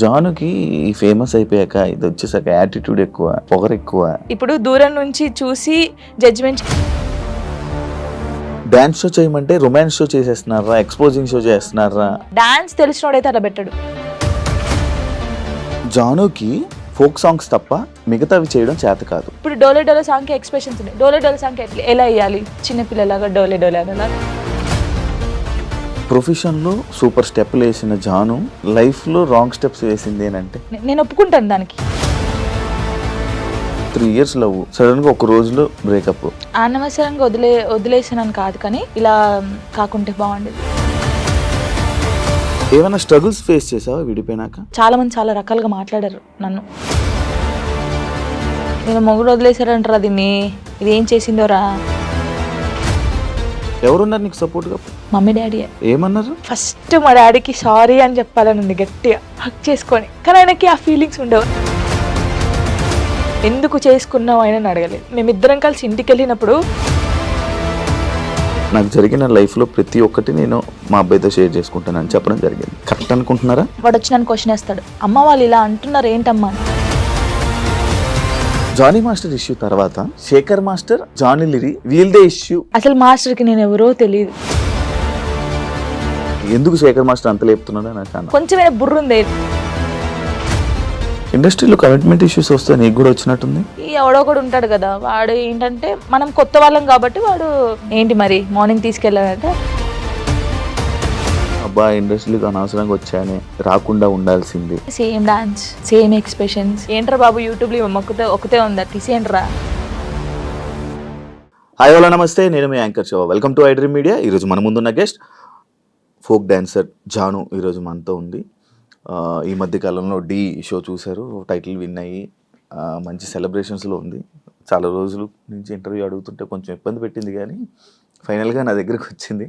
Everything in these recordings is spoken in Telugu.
జానుకి ఫేమస్ అయిపోయాక ఇది వచ్చేసాక యాటిట్యూడ్ ఎక్కువ, పొగరు ఎక్కువ. ఇప్పుడు దూరం నుంచి చూసి జడ్జ్మెంట్. డాన్స్ షో చేయమంటే రొమాన్స్ షో చేసేస్తున్నారా, ఎక్స్పోజింగ్ షో చేస్తున్నారా? డాన్స్ తెలిసినోడైతే అలా పెట్టాడు. జానుకి ఫోక్ సాంగ్స్ తప్ప మిగతావి చేయడం చేత కాదు. ఇప్పుడు డోలే డోలే సాంగ్ కి ఎక్స్ప్రెషన్స్ ఉన్నాయి. డోలే డోలే సాంగ్ ఎలా వేయాలి? చిన్నపిల్లలాగా డోలే డోలే అలా. ప్రొఫెషన్లో సూపర్ స్టెప్లు వేసిన జాను లైఫ్లో రాంగ్ స్టెప్స్ వేసింది అంటే నేను ఒప్పుకుంటాను దానికి. 3 years లవ్, సడన్గా ఒక రోజులో బ్రేకప్. అనవసరంగా వదిలేసానని కాదు, కానీ ఇలా కాకుంటే బాగుండేది. ఏమైనా స్ట్రగుల్స్ ఫేస్ చేసావా విడిపోయినాక? చాలా మంది చాలా రకాలుగా మాట్లాడారు నన్ను. నేను మొగుడు వదిలేసారంటారా దీన్ని, ఇది ఏం చేసిందోరా. ఎవరున్నారు నీకు సపోర్ట్గా? Mummy daddy. ఏమన్నారు? ఫస్ట్ మా డాడీకి సారీ అని చెప్పాలని ఉంది గట్టిగా, హక్ చేసుకొని. కానీ ఆయనకి ఆ ఫీలింగ్స్ ఉండవు. ఎందుకు చేసుకున్నావు ఆయన అడగలేదు. మేమిద్దరం కలిసి ఇంటికి వెళ్ళినప్పుడు నాకు జరిగిన లైఫ్లో ప్రతి ఒక్కటి నేను మా అబ్బాయితో షేర్ చేసుకుంటానని చెప్పడం జరిగింది. కరెక్ట్ అనుకుంటున్నారా? వాడు వచ్చి నన్ను క్వశ్చన్ వేస్తాడు, అమ్మ వాళ్ళు ఇలా అంటున్నారు ఏంటమ్మా అని. జానీ మాస్టర్ ఇష్యూ తర్వాత శేఖర్ మాస్టర్, జానీ లిరి వీల్దే ఇష్యూ. అసలు మాస్టర్కి నేను ఎవరో తెలియదు. ఎందుకు శేఖర్ మాస్టర్ అంత లేపుతున్నాడో నాకు అన్న. కొంచెం బుర్ర ఉంది. ఇండస్ట్రీలో కమిట్మెంట్ ఇష్యూస్ వస్తే నీకు కూడా వచ్చినట్టుంది. ఈ ఎవడో కూడా ఉంటాడు కదా, వాడు ఏంటంటే మనం కొత్త వాళ్ళం కాబట్టి వాడు ఏంటి మరి మార్నింగ్ తీసుకెళ్ళాడంటే అబ్బా ఇండస్ట్రీకి అనవసరంగా వచ్చాయని, రాకుండా ఉండాల్సింది. Same dance, same expressions. ఏంట్రా బాబు యూట్యూబ్లో ఒకతే ఉందా, తీసేయండిరా. హాయ్ హలో నమస్తే, నేను మీ anchor Shiva. Welcome to I Dream Media. ఈరోజు మన ముందున్న గెస్ట్ ఫోక్ డాన్సర్ జాను ఈరోజు మనతో ఉంది. ఈ మధ్య కాలంలో డి షో చూశారు, టైటిల్ విన్ అయ్యి మంచి సెలబ్రేషన్స్లో ఉంది. చాలా రోజుల నుంచి ఇంటర్వ్యూ అడుగుతుంటే కొంచెం ఇబ్బంది పెట్టింది, కానీ ఫైనల్గా నా దగ్గరకు వచ్చింది.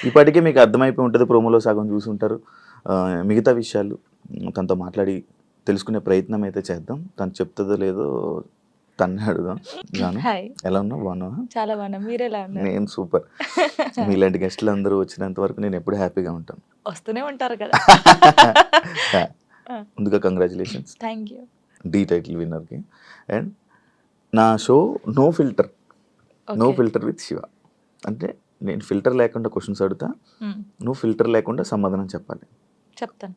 ఇప్పటికే మీకు అర్థమైపోయి ఉంటుంది, ప్రోమోలో సగం చూసి ఉంటారు. మిగతా విషయాలు తనతో మాట్లాడి తెలుసుకునే ప్రయత్నం అయితే చేద్దాం. తను చెప్తుందో లేదో తన్నే అడుగుదాం. జాను ఎలా ఉన్నావు? బాగున్నావా? చాలా బాగున్నా, మీరు ఎలా ఉన్నారు? నేను సూపర్. మీలాంటి గెస్టులు అందరూ వచ్చినంత వరకు నేను ఎప్పుడు హ్యాపీగా ఉంటాను. వస్తూనే ఉంటారు కదా. ముందుగా congratulations, thank you. The title విన్నర్కి. అండ్ నా show no filter, no filter with Shiva. అంటే నేను ఫిల్టర్ లేకుండా క్వశ్చన్స్ అడుగుతా, నువ్వు ఫిల్టర్ లేకుండా సమాధానం చెప్పాలి. చెప్తాను.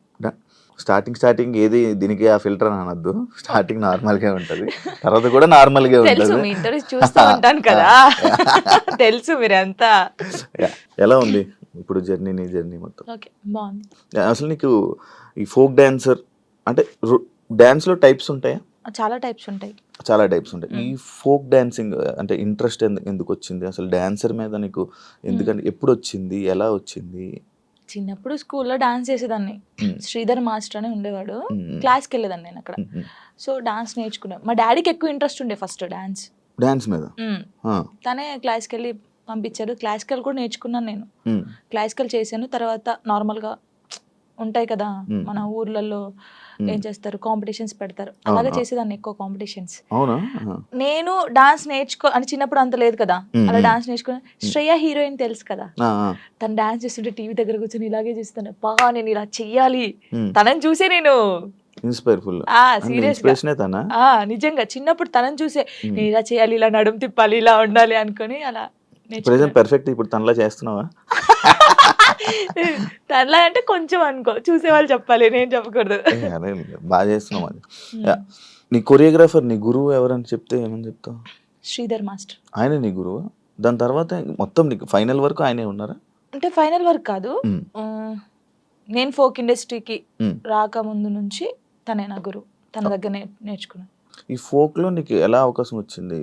స్టార్టింగ్ ఏది దీనికి ఆ ఫిల్టర్ అని అనొద్దు. స్టార్టింగ్ నార్మల్గా ఉంటుంది, తర్వాత కూడా నార్మల్గా తెలుసు, ఉంటుంది. మీ ఇంటర్వ్యూ చూస్తూ ఉంటాను కదా, తెలుసు మీరంతా. ఎలా ఉంది ఇప్పుడు జర్నీ, నీ జర్నీ మొత్తం? ఓకే, బాగుంది. అసలు నీకు ఈ ఫోక్ డాన్సర్ అంటే డాన్స్లో టైప్స్ ఉంటాయా? చాలా టైప్స్ ఉంటాయి. చాలా టైప్స్ ఉంటాయి. ఈ ఫోక్ డాన్సింగ్ అంటే ఇంట్రెస్ట్ ఎందుకు వచ్చింది అసలు డాన్సర్ మీద నీకు? ఎందుకంటే ఎప్పుడు వచ్చింది, ఎలా వచ్చింది? చిన్నప్పుడు స్కూల్లో డాన్స్ చేసేదాన్ని. శ్రీధర్ మాస్టర్ అని ఉండేవాడు, క్లాస్కి వెళ్ళేదాన్ని నేను అక్కడ. సో డాన్స్ నేర్చుకున్నాను. మా డాడీకి ఎక్కువ ఇంట్రెస్ట్ ఉండే ఫస్ట్ డాన్స్ మీద. తనే క్లాస్కి వెళ్ళి పంపించారు. క్లాసికల్ కూడా నేర్చుకున్నాను నేను. క్లాసికల్ చేశాను. తర్వాత నార్మల్గా ఉంటాయి కదా మన ఊర్లలో, ఏం చేస్తారు, కాంపిటీషన్స్ పెడతారు, అలాగే చేసేదాన్ని ఎక్కువ కాంపిటీషన్స్. నేను డాన్స్ అని చిన్నప్పుడు అంత లేదు కదా, అలా డాన్స్ నేర్చుకుని. శ్రేయ హీరోయిన్ తెలుసు కదా, తను డాన్స్ చేస్తుంటే టీవీ దగ్గర కూర్చొని ఇలాగే చూస్తాను, బాగా నేను ఇలా చెయ్యాలి, తనని చూసే నేను నిజంగా చిన్నప్పుడు తనని చూసే నేను ఇలా చేయాలి, ఇలా నడుము తిప్పాలి, ఇలా ఉండాలి అనుకుని అలా పర్ఫెక్ట్. ఇప్పుడు తనలా చేస్తున్నావా? తనలా అంటే కొంచెం అనుకో, చూసేవాళ్ళు చెప్పాలి, నేను చెప్పకూడదు. బాగా చేస్తున్నావు. అది నీ కొరియోగ్రాఫర్, నీ గురువు ఎవరని చెప్తే ఏమని చెప్తావు? శ్రీధర్ మాస్టర్. ఆయన నీ గురువు? దాని తర్వాత మొత్తం నీకు ఫైనల్ వరకు ఆయనే ఉన్నారా? అంటే ఫైనల్ వర్క్ కాదు, నేను ఫోక్ ఇండస్ట్రీకి రాకముందు నుంచి తనే నా గురువు. తన దగ్గర నేర్చుకున్నాను. ఈ ఫోక్ లో నీకు ఎలా అవకాశం వచ్చింది?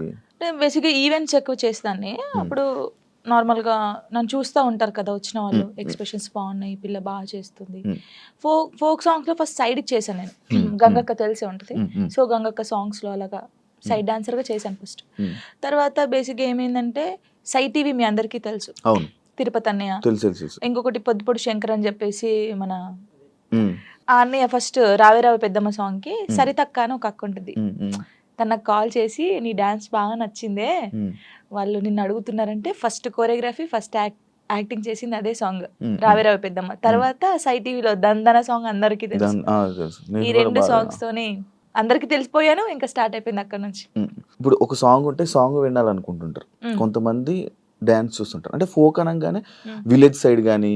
బేసిక్గా ఈవెంట్స్ ఎక్కువ చేస్తాను. అప్పుడు నార్మల్గా నన్ను చూస్తూ ఉంటారు కదా వచ్చిన వాళ్ళు, ఎక్స్ప్రెషన్స్ బాగున్నాయి, పిల్ల బాగా చేస్తుంది. ఫోక్ సాంగ్స్లో ఫస్ట్ సైడ్ చేశాను నేను. గంగక్క తెలిసే ఉంటుంది. సో గంగక్క సాంగ్స్లో అలాగా సైడ్ డాన్సర్గా చేశాను ఫస్ట్. తర్వాత బేసిక్గా ఏమైందంటే సై టీవీ మీ అందరికీ తెలుసు, తిరుపతి అన్నయ్య. ఇంకొకటి పొద్దుపొడి శంకర్ అని చెప్పేసి మన ఆ అన్నయ్య ఫస్ట్ రావే రావే పెద్దమ్మ సాంగ్కి సరితక్క అని ఒక అక్క ఉంటుంది. తనకు కాల్ చేసి నీ డాన్స్ బాగా నచ్చిందే, వాళ్ళు నిన్ను అడుగుతున్నారంటే ఫస్ట్ కోరియోగ్రఫీ, ఫస్ట్ యాక్టింగ్ చేసింది అదే సాంగ్ రావే రావే పెద్దమ్మ. తర్వాత సై టీవీలో దందన సాంగ్ అందరికీ తెలుసు. ఈ 2 సాంగ్స్ తోనే అందరికి తెలిసిపోయాను. ఇంకా స్టార్ట్ అయిపోయింది అక్కడ నుంచి. ఇప్పుడు ఒక సాంగ్ ఉంటే సాంగ్ వినాలనుకుంటుంటారు, కొంతమంది డాన్స్ చూస్తుంటారు. అంటే ఫోక్ అనగానే విలేజ్ సైడ్ కానీ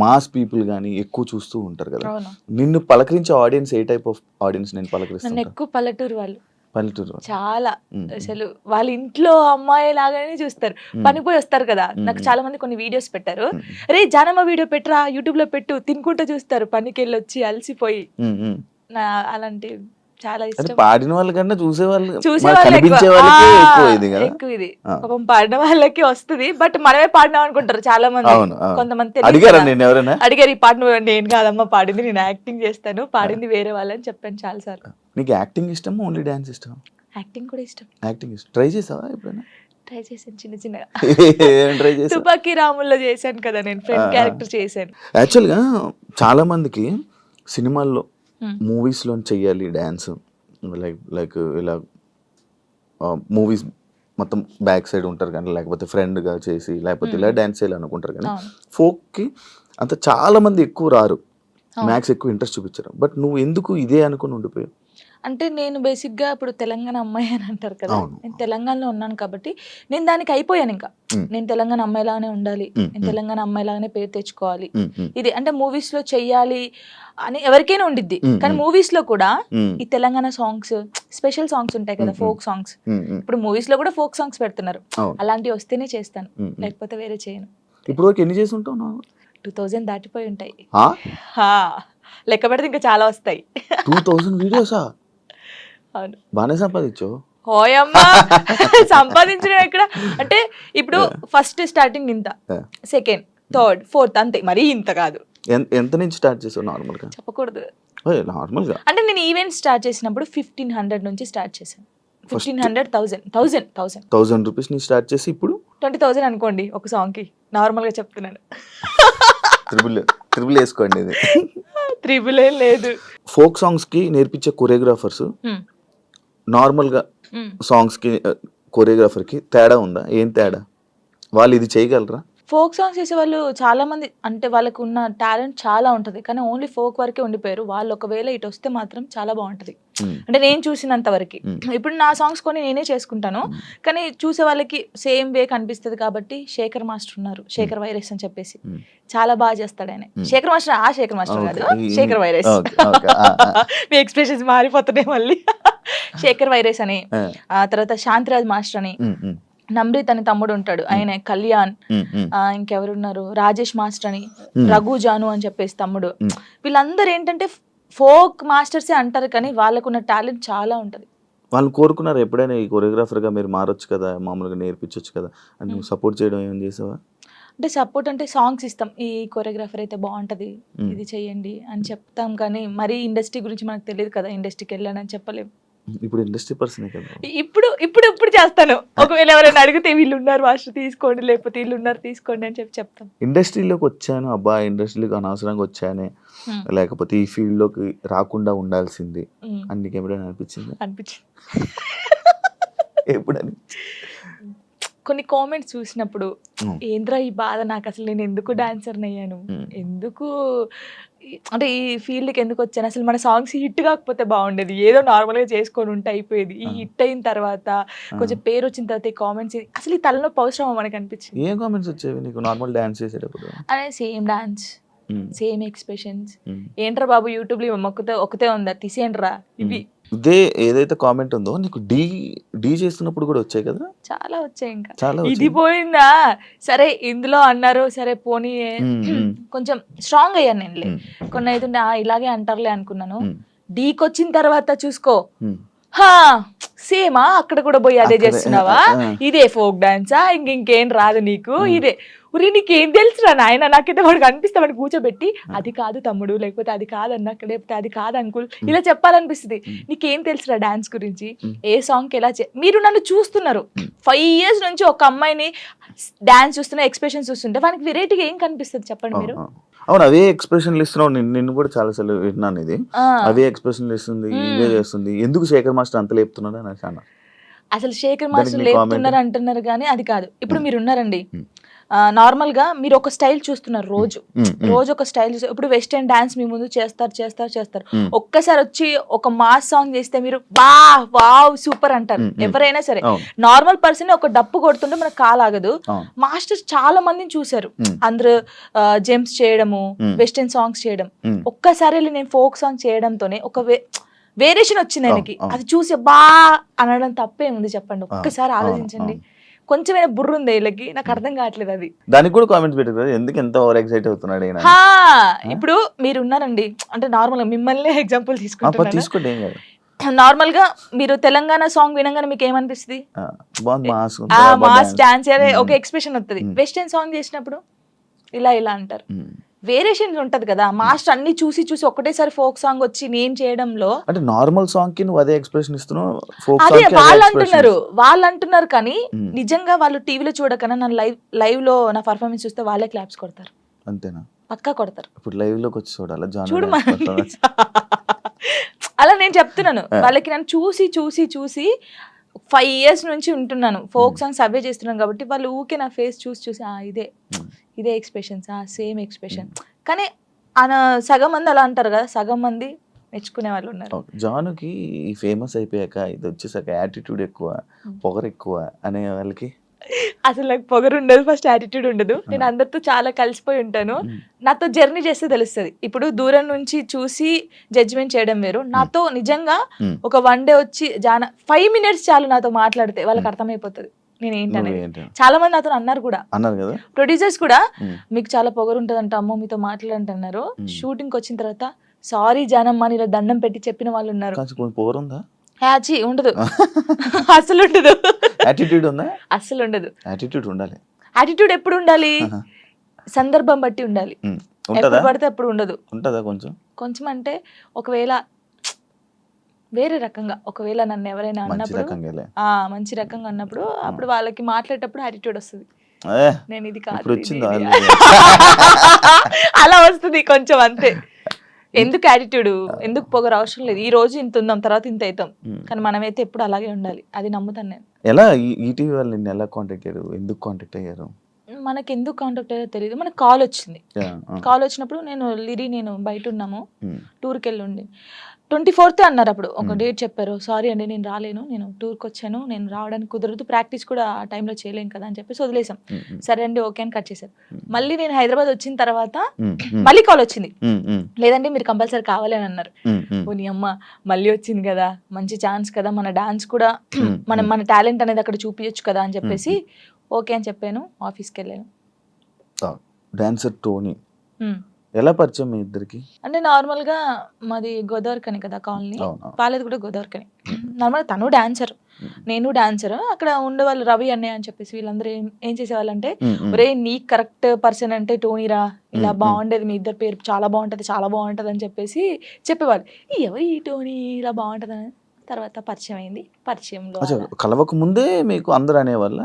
మాస్ పీపుల్ కానీ ఎక్కువ చూస్తూ ఉంటారు కదా. నిన్ను పలకరించే ఆడియన్స్ ఏ టైప్ ఆఫ్ ఆడియన్స్ నేను నన్ను పలకరిస్తాను? ఎక్కువ పల్లెటూరు వాళ్ళు, పల్లెటూరు. చాలా అసలు వాళ్ళ ఇంట్లో అమ్మాయి లాగానే చూస్తారు. పనిపోయి వస్తారు కదా, నాకు చాలా మంది కొన్ని వీడియోస్ పెట్టారు. రే జానమ్మ వీడియో పెట్టరా, యూట్యూబ్ లో పెట్టు, తినుకుంటూ చూస్తారు పనికి వెళ్ళి వచ్చి అలసిపోయి. అలాంటి చాలా ఇష్టం. పాడిన వాళ్ళకన్నా చూసే వాళ్ళు ఎక్కువ ఇది పాపం పాడిన వాళ్ళకి వస్తుంది, బట్ మనమే పాడినాం అనుకుంటారు చాలా మంది. కొంతమంది అడిగారు ఈ పాట నేను కాదమ్మా పాడింది, నేను యాక్టింగ్ చేస్తాను, పాడింది వేరే వాళ్ళని చెప్పాను చాలా సార్లు. నీకు యాక్టింగ్ ఇష్టం, ఓన్లీ డాన్స్ ఇష్టం? యాక్టింగ్ కూడా ఇష్టం. యాక్టింగ్ ఇష్టం. ట్రై చేసావా ఎప్పుడైనా? ట్రై చేశాను చిన్న చిన్నగా. తుపాకీ రాముల్లో చేశాను కదా నేను, ఫ్రెండ్ క్యారెక్టర్ చేశాను. యాక్చువల్గా చాలా మందికి సినిమాల్లో మూవీస్లో చెయ్యాలి డ్యాన్స్, లైక్ ఇలా మూవీస్ మొత్తం బ్యాక్ సైడ్ ఉంటారు కానీ, లేకపోతే ఫ్రెండ్గా చేసి లేకపోతే ఇలా డ్యాన్స్ చేయాలి అనుకుంటారు కానీ, ఫోక్కి అంత చాలా మంది ఎక్కువ రారు, మ్యాథ్స్ ఎక్కువ ఇంట్రెస్ట్ చూపించారు. బట్ నువ్వు ఎందుకు ఇదే అనుకుని ఉండిపోయావు? అంటే నేను బేసిక్గా ఇప్పుడు తెలంగాణ అమ్మాయి అని అంటారు కదా, నేను తెలంగాణలో ఉన్నాను కాబట్టి నేను దానికి అయిపోయాను. ఇంకా నేను తెలంగాణ అమ్మాయిలాగానే ఉండాలి, నేను తెలంగాణ అమ్మాయిలాగానే పేరు తెచ్చుకోవాలి, ఇది అంటే మూవీస్ లో చెయ్యాలి అని ఎవరికైనా ఉండిద్ది. కానీ మూవీస్ లో కూడా ఈ తెలంగాణ సాంగ్స్, స్పెషల్ సాంగ్స్ ఉంటాయి కదా, ఫోక్ సాంగ్స్. ఇప్పుడు మూవీస్ లో కూడా ఫోక్ సాంగ్స్ పెడుతున్నారు, అలాంటివి వస్తేనే చేస్తాను, లేకపోతే వేరే చేయను. ఇప్పుడు ఎన్ని చేసి ఉంటావు? 2000 దాటిపోయి ఉంటాయి. లెక్క పెడితే ఇంకా చాలా వస్తాయి. 2000 వీడియోసా? అవును. బాగానే సంపాదించావు. ఓయమ్మా సంపాదించడం ఎక్కడ అంటే, ఇప్పుడు ఫస్ట్ స్టార్టింగ్ ఇంత, సెకండ్, థర్డ్, ఫోర్త్, అంతే, మరీ ఇంత కాదు. ఎంత నుంచి స్టార్ట్ చేసావు నార్మల్గా? చెప్పకూడదు. నార్మల్గా అంటే నేను ఈవెంట్ స్టార్ట్ చేసినప్పుడు 1500 నుంచి స్టార్ట్ చేశాను. 1500, 1000 రూపీస్ నుంచి స్టార్ట్ చేసి ఇప్పుడు 20,000 అనుకోండి ఒక సాంగ్ కి, నార్మల్ గా చెప్తున్నాను. త్రిబుల్ వేసుకోండి. ఇది త్రిబుల్ లేదు. ఫోక్ సాంగ్స్ కి నేర్పించే కొరియోగ్రాఫర్స్ నార్మల్ గా సాంగ్స్ కి కొరియోగ్రాఫర్ కి తేడా ఉందా? ఏం తేడా? వాళ్ళు ఇది చేయగలరా? ఫోక్ సాంగ్స్ చేసే వాళ్ళు చాలా మంది, అంటే వాళ్ళకు ఉన్న టాలెంట్ చాలా ఉంటుంది, కానీ ఓన్లీ ఫోక్ వరకే ఉండిపోయారు. వాళ్ళు ఒకవేళ ఇటు వస్తే మాత్రం చాలా బాగుంటది. అంటే నేను చూసినంత వరకు, ఇప్పుడు నా సాంగ్స్ కొని నేనే చేసుకుంటాను, కానీ చూసే వాళ్ళకి సేమ్ వే కనిపిస్తుంది. కాబట్టి శేఖర్ మాస్టర్ ఉన్నారు, శేఖర్ వైరస్ అని చెప్పేసి, చాలా బాగా చేస్తాడు ఆయన. శేఖర్ మాస్టర్, ఆ శేఖర్ మాస్టర్ కాదు, శేఖర్ వైరస్. మీ ఎక్స్ప్రెషన్స్ మారిపోతున్నాయి మళ్ళీ. శేఖర్ వైరస్ అని, ఆ తర్వాత శాంతిరాజ్ మాస్టర్ అని, నమ్రీత్ అని తమ్ముడు ఉంటాడు, ఆయన కళ్యాణ్, ఇంకెవరున్నారు, రాజేష్ మాస్టర్ అని, రఘు జాను అని చెప్పేసి తమ్ముడు. వీళ్ళందరూ ఏంటంటే ఫోక్ మాస్టర్సే అంటారు, కానీ వాళ్ళకున్న టాలెంట్ చాలా ఉంటది. వాళ్ళు కోరుకున్నారు ఎప్పుడైనా ఈ కొరియోగ్రాఫర్ గా మీరు మారొచ్చు కదా, మామూలుగా నేర్పించవచ్చు కదా అని నువ్వు సపోర్ట్ చేయడం ఏం చేసావా? అంటే సపోర్ట్ అంటే సాంగ్స్ ఇస్తాం, ఈ కొరియోగ్రాఫర్ అయితే బాగుంటది, ఇది చెయ్యండి అని చెప్తాం, కానీ మరీ ఇండస్ట్రీ గురించి మనకు తెలియదు కదా, ఇండస్ట్రీకి వెళ్ళానని చెప్పలేము. ఇప్పుడు ఇండస్ట్రీ పర్సన్ కదా. ఇప్పుడు చేస్తాను. ఒకవేళ ఎవరైనా అడిగితే వీళ్ళు ఉన్నారు మాస్టర్ తీసుకోండి, లేకపోతే వీళ్ళు ఉన్నారు తీసుకోండి అని చెప్తాం. ఇండస్ట్రీలోకి వచ్చాను, అబ్బా ఇండస్ట్రీలోకి అనవసరంగా వచ్చానే, లేకపోతే ఈ ఫీల్డ్ లోకి రాకుండా ఉండాల్సింది అని నీకు ఎప్పుడైనా అనిపించింది? ఎప్పుడు కొన్ని కామెంట్స్ చూసినప్పుడు ఏంద్రా ఈ బాధ, నాకు అసలు నేను ఎందుకు డాన్సర్ని అయ్యాను, ఎందుకు అంటే ఈ ఫీల్డ్కి ఎందుకు వచ్చాను, అసలు మన సాంగ్స్ హిట్ కాకపోతే బాగుండేది, ఏదో నార్మల్గా చేసుకొని ఉంటే అయిపోయేది. ఈ హిట్ అయిన తర్వాత కొంచెం పేరు వచ్చిన తర్వాత ఈ కామెంట్స్ అసలు ఈ తలనొప్పి అవసరమా మనకు అనిపించింది. ఏం కామెంట్స్ వచ్చేవి నీకు నార్మల్ డాన్స్ చేసేటప్పుడు? అదే సేమ్ డాన్స్, సేమ్ ఎక్స్ప్రెషన్స్, ఏంట్రా బాబు యూట్యూబ్ లో ఒకతే ఉందా తీసేయండిరా, ఇవి ఇదే ఏదైతే కామెంట్ ఉందో నీకు డీ చేస్తున్నప్పుడు కూడా వచ్చాయి కదా? చాలా వచ్చాయి. ఇంకా ఇది పోయిందా, సరే ఇందులో అన్నారు, సరే పోనీ కొంచెం స్ట్రాంగ్ అయ్యాను నేను. కొన్ని అయితే ఇలాగే అంటారులే అనుకున్నాను. డీకి వచ్చిన తర్వాత చూసుకో, సేమా అక్కడ కూడా పోయి అదే చేస్తున్నావా, ఇదే ఫోక్ డాన్సా, ఇంకేం రాదు నీకు, ఇదే ఉరి నీకేం తెలుసురా నాయన, నాకైతే వాడికి అనిపిస్తే వాడిని కూర్చోబెట్టి అది కాదు తమ్ముడు, లేకపోతే అది కాదన్నా, లేకపోతే అది కాదు అంకుల్, ఇలా చెప్పాలనిపిస్తుంది. నీకేం తెలుసురా డాన్స్ గురించి, ఏ సాంగ్ ఎలా మీరు నన్ను చూస్తున్నారు 5 years నుంచి, ఒక అమ్మాయిని డాన్స్ చూస్తున్నా, ఎక్స్ప్రెషన్స్ చూస్తుంటే వానికి వెరైటీగా ఏం కనిపిస్తుంది చెప్పండి మీరు? అవును, అవే ఎక్స్ప్రెషన్లు ఇస్తున్నావు. నిన్ను కూడా చాలా సార్లు విన్నాను, ఇది అవే ఎక్స్ప్రెషన్లు ఇస్తుంది, ఇవే చేస్తుంది. ఎందుకు శేఖర్ మాస్టర్ అంత లేపుతున్నాడు అని అన్నా. అసలు శేఖర్ మాస్టర్ లేపుతున్నారు అంటున్నారు, కానీ అది కాదు. ఇప్పుడు మీరు ఉన్నారండి, నార్మల్ గా మీరు ఒక స్టైల్ చూస్తున్నారు రోజు ఒక స్టైల్ చూస్తారు. ఇప్పుడు వెస్టర్న్ డాన్స్ మీ ముందు చేస్తారు ఒక్కసారి వచ్చి ఒక మాస్ సాంగ్ చేస్తే మీరు వావ్ సూపర్ అంటారు ఎవరైనా సరే. నార్మల్ పర్సన్ ఒక డప్పు కొడుతుంటే మనకు కాలాగదు. మాస్టర్స్ చాలా మందిని చూసారు, అందరూ జెమ్స్ చేయడము, వెస్టర్న్ సాంగ్స్ చేయడం. ఒక్కసారి నేను ఫోక్ సాంగ్ చేయడంతోనే ఒక వేరియేషన్ వచ్చింది ఆయనకి. అది చూసి అనడం తప్పేముంది చెప్పండి, ఒక్కసారి ఆలోచించండి. కొంచెమైనా బుర్ర ఉంది వీళ్ళకి, నాకు అర్థం కావట్లేదు అది. దానికి కూడా కామెంట్స్ పెట్టారు, ఎందుకు ఎంత ఓవర్ ఎక్సైట్ అవుతున్నాడు ఇప్పుడు మీరు ఉన్నారండి, అంటే నార్మల్ గా మిమ్మల్ని ఎగ్జాంపుల్ తీసుకోండి. నార్మల్ గా మీరు తెలంగాణ సాంగ్ వినగానే మీకు ఏమనిపిస్తుంది? మాస్ డాన్స్ ఒక ఎక్స్ప్రెషన్ వస్తుంది. వెస్టర్న్ సాంగ్ చేసినప్పుడు ఇలా అంటారు. వేరియేషన్ ఉంటది కదా. మాస్టర్ అన్ని చూసి ఒకటేసారి ఫోక్ సాంగ్ వచ్చి నేను చేయడంలో, అంటే నార్మల్ సాంగ్ కి నువ్వు అదే ఎక్స్ప్రెషన్ ఇస్తున్నావు, అదే వాళ్ళు అంటున్నారు కానీ నిజంగా వాళ్ళు టీవీలో చూడకన్నా నా లైవ్ లో నా పర్ఫార్మెన్స్ చూస్తే వాళ్ళే క్లాప్స్ కొడతారు. అంతేనా? పక్కా కొడతారు. ఇప్పుడు లైవ్ లోకి వచ్చి చూడు అలా నేను చెప్తున్నాను వాళ్ళకి. నన్ను చూసి 5 years నుంచి ఉంటున్నాను, ఫోక్ సాంగ్స్ అవే చేస్తున్నాను కాబట్టి వాళ్ళు ఊకే నా ఫేస్ చూసి ఇదే ఎక్స్ప్రెషన్స్, సేమ్ ఎక్స్ప్రెషన్. కానీ సగం మంది అలా అంటారు కదా, సగం మంది మెచ్చుకునే వాళ్ళు ఉన్నారు. జానుకి ఫేమస్ అయిపోయాక ఇది వచ్చేసాక యాటిట్యూడ్ ఎక్కువ, పొగరు ఎక్కువ అనే వాళ్ళకి అసలు నాకు పొగరు ఉండదు, ఫస్ట్ యాటిట్యూడ్ ఉండదు. నేను అందరితో చాలా కలిసిపోయి ఉంటాను. నాతో జర్నీ చేస్తే తెలుస్తుంది. ఇప్పుడు దూరం నుంచి చూసి జడ్జిమెంట్ చేయడం వేరు. నాతో నిజంగా ఒక 1 day వచ్చి 5 minutes చాలు నాతో మాట్లాడితే వాళ్ళకి అర్థమైపోతుంది నేను ఏంటనేది. చాలా మంది నాతో అన్నారు కూడా, ప్రొడ్యూసర్స్ కూడా, మీకు చాలా పొగరు ఉంటుంది అంట, అమ్మో మీతో మాట్లాడంటున్నారు. షూటింగ్ వచ్చిన తర్వాత సారీ జానమ్మ ఇలా దండం పెట్టి చెప్పిన వాళ్ళు ఉన్నారు. ఉండదు, అసలు ఉండదు. అసలు ఉండదు. యాటిట్యూడ్ ఎప్పుడు ఉండాలి? సందర్భం బట్టి ఉండాలి. ఎప్పుడు పడితే అప్పుడు ఉండదు. కొంచెం అంటే ఒకవేళ వేరే రకంగా, ఒకవేళ నన్ను ఎవరైనా అన్నప్పుడు మంచి రకంగా అన్నప్పుడు అప్పుడు వాళ్ళకి మాట్లాడేటప్పుడు యాటిట్యూడ్ వస్తుంది. నేను ఇది కాదు అలా వస్తుంది కొంచెం, అంతే. ఎందుకు యాటిట్యూడ్, ఎందుకు పొగరు అవసరం లేదు. ఈ రోజు ఇంత ఉందాం, తర్వాత ఇంత అవుతాం, కానీ మనమైతే ఎప్పుడు అలాగే ఉండాలి. అది నమ్ముతాను నేను. ఎలా ఈటీవీ వాళ్ళు నిన్ను ఎలా కాంటాక్ట్ అయ్యారు, ఎందుకు కాంటాక్ట్ అయ్యారు? మనకి ఎందుకు కాంటాక్ట్ అయ్యారో తెలియదు. మనకు కాల్ వచ్చింది. కాల్ వచ్చినప్పుడు నేను బయట ఉన్నాము, టూర్కి వెళ్ళి ఉండి 24th అన్నారు. అప్పుడు ఒక డేట్ చెప్పారు. సారీ అండి నేను రాలేను, నేను టూర్కి వచ్చాను, నేను రావడానికి కుదరదు, ప్రాక్టీస్ కూడా ఆ టైంలో చేయలేను కదా అని చెప్పేసి వదిలేసాం. సరే అండి ఓకే అని కట్ చేశారు. మళ్ళీ నేను హైదరాబాద్ వచ్చిన తర్వాత మళ్ళీ కాల్ వచ్చింది. లేదండి మీరు కంపల్సరీ కావాలి అని అన్నారు. నీ అమ్మ మళ్ళీ వచ్చింది కదా, మంచి ఛాన్స్ కదా, మన డాన్స్ కూడా మన టాలెంట్ అనేది అక్కడ చూపించచ్చు కదా అని చెప్పేసి ఓకే అని చెప్పాను. ఆఫీస్కి వెళ్ళాను. డాన్సర్ టోనీ ఎలా పరిచయం మీ ఇద్దరికి? అంటే నార్మల్ గా మాది గోదావరికని కదా కాలనీ, వాళ్ళది కూడా గోదావరికని. నార్మల్ తను డాన్సర్, నేను డాన్సర్. అక్కడ ఉండేవాళ్ళు రవి అన్నయ్య అని చెప్పేసి వీళ్ళందరూ ఏం చేసేవాళ్ళు అంటే, ఒరే నీ కరెక్ట్ పర్సన్ అంటే టోనీరా, ఇలా బాగుండేది, మీ ఇద్దరు పేరు చాలా బాగుంటది అని చెప్పేసి చెప్పేవాళ్ళు. ఎవరు ఈ టోనీ ఇలా బాగుంటది అని. తర్వాత పరిచయం అయింది. పరిచయంలో కలవక ముందే మీకు అందరూ అనేవాళ్ళు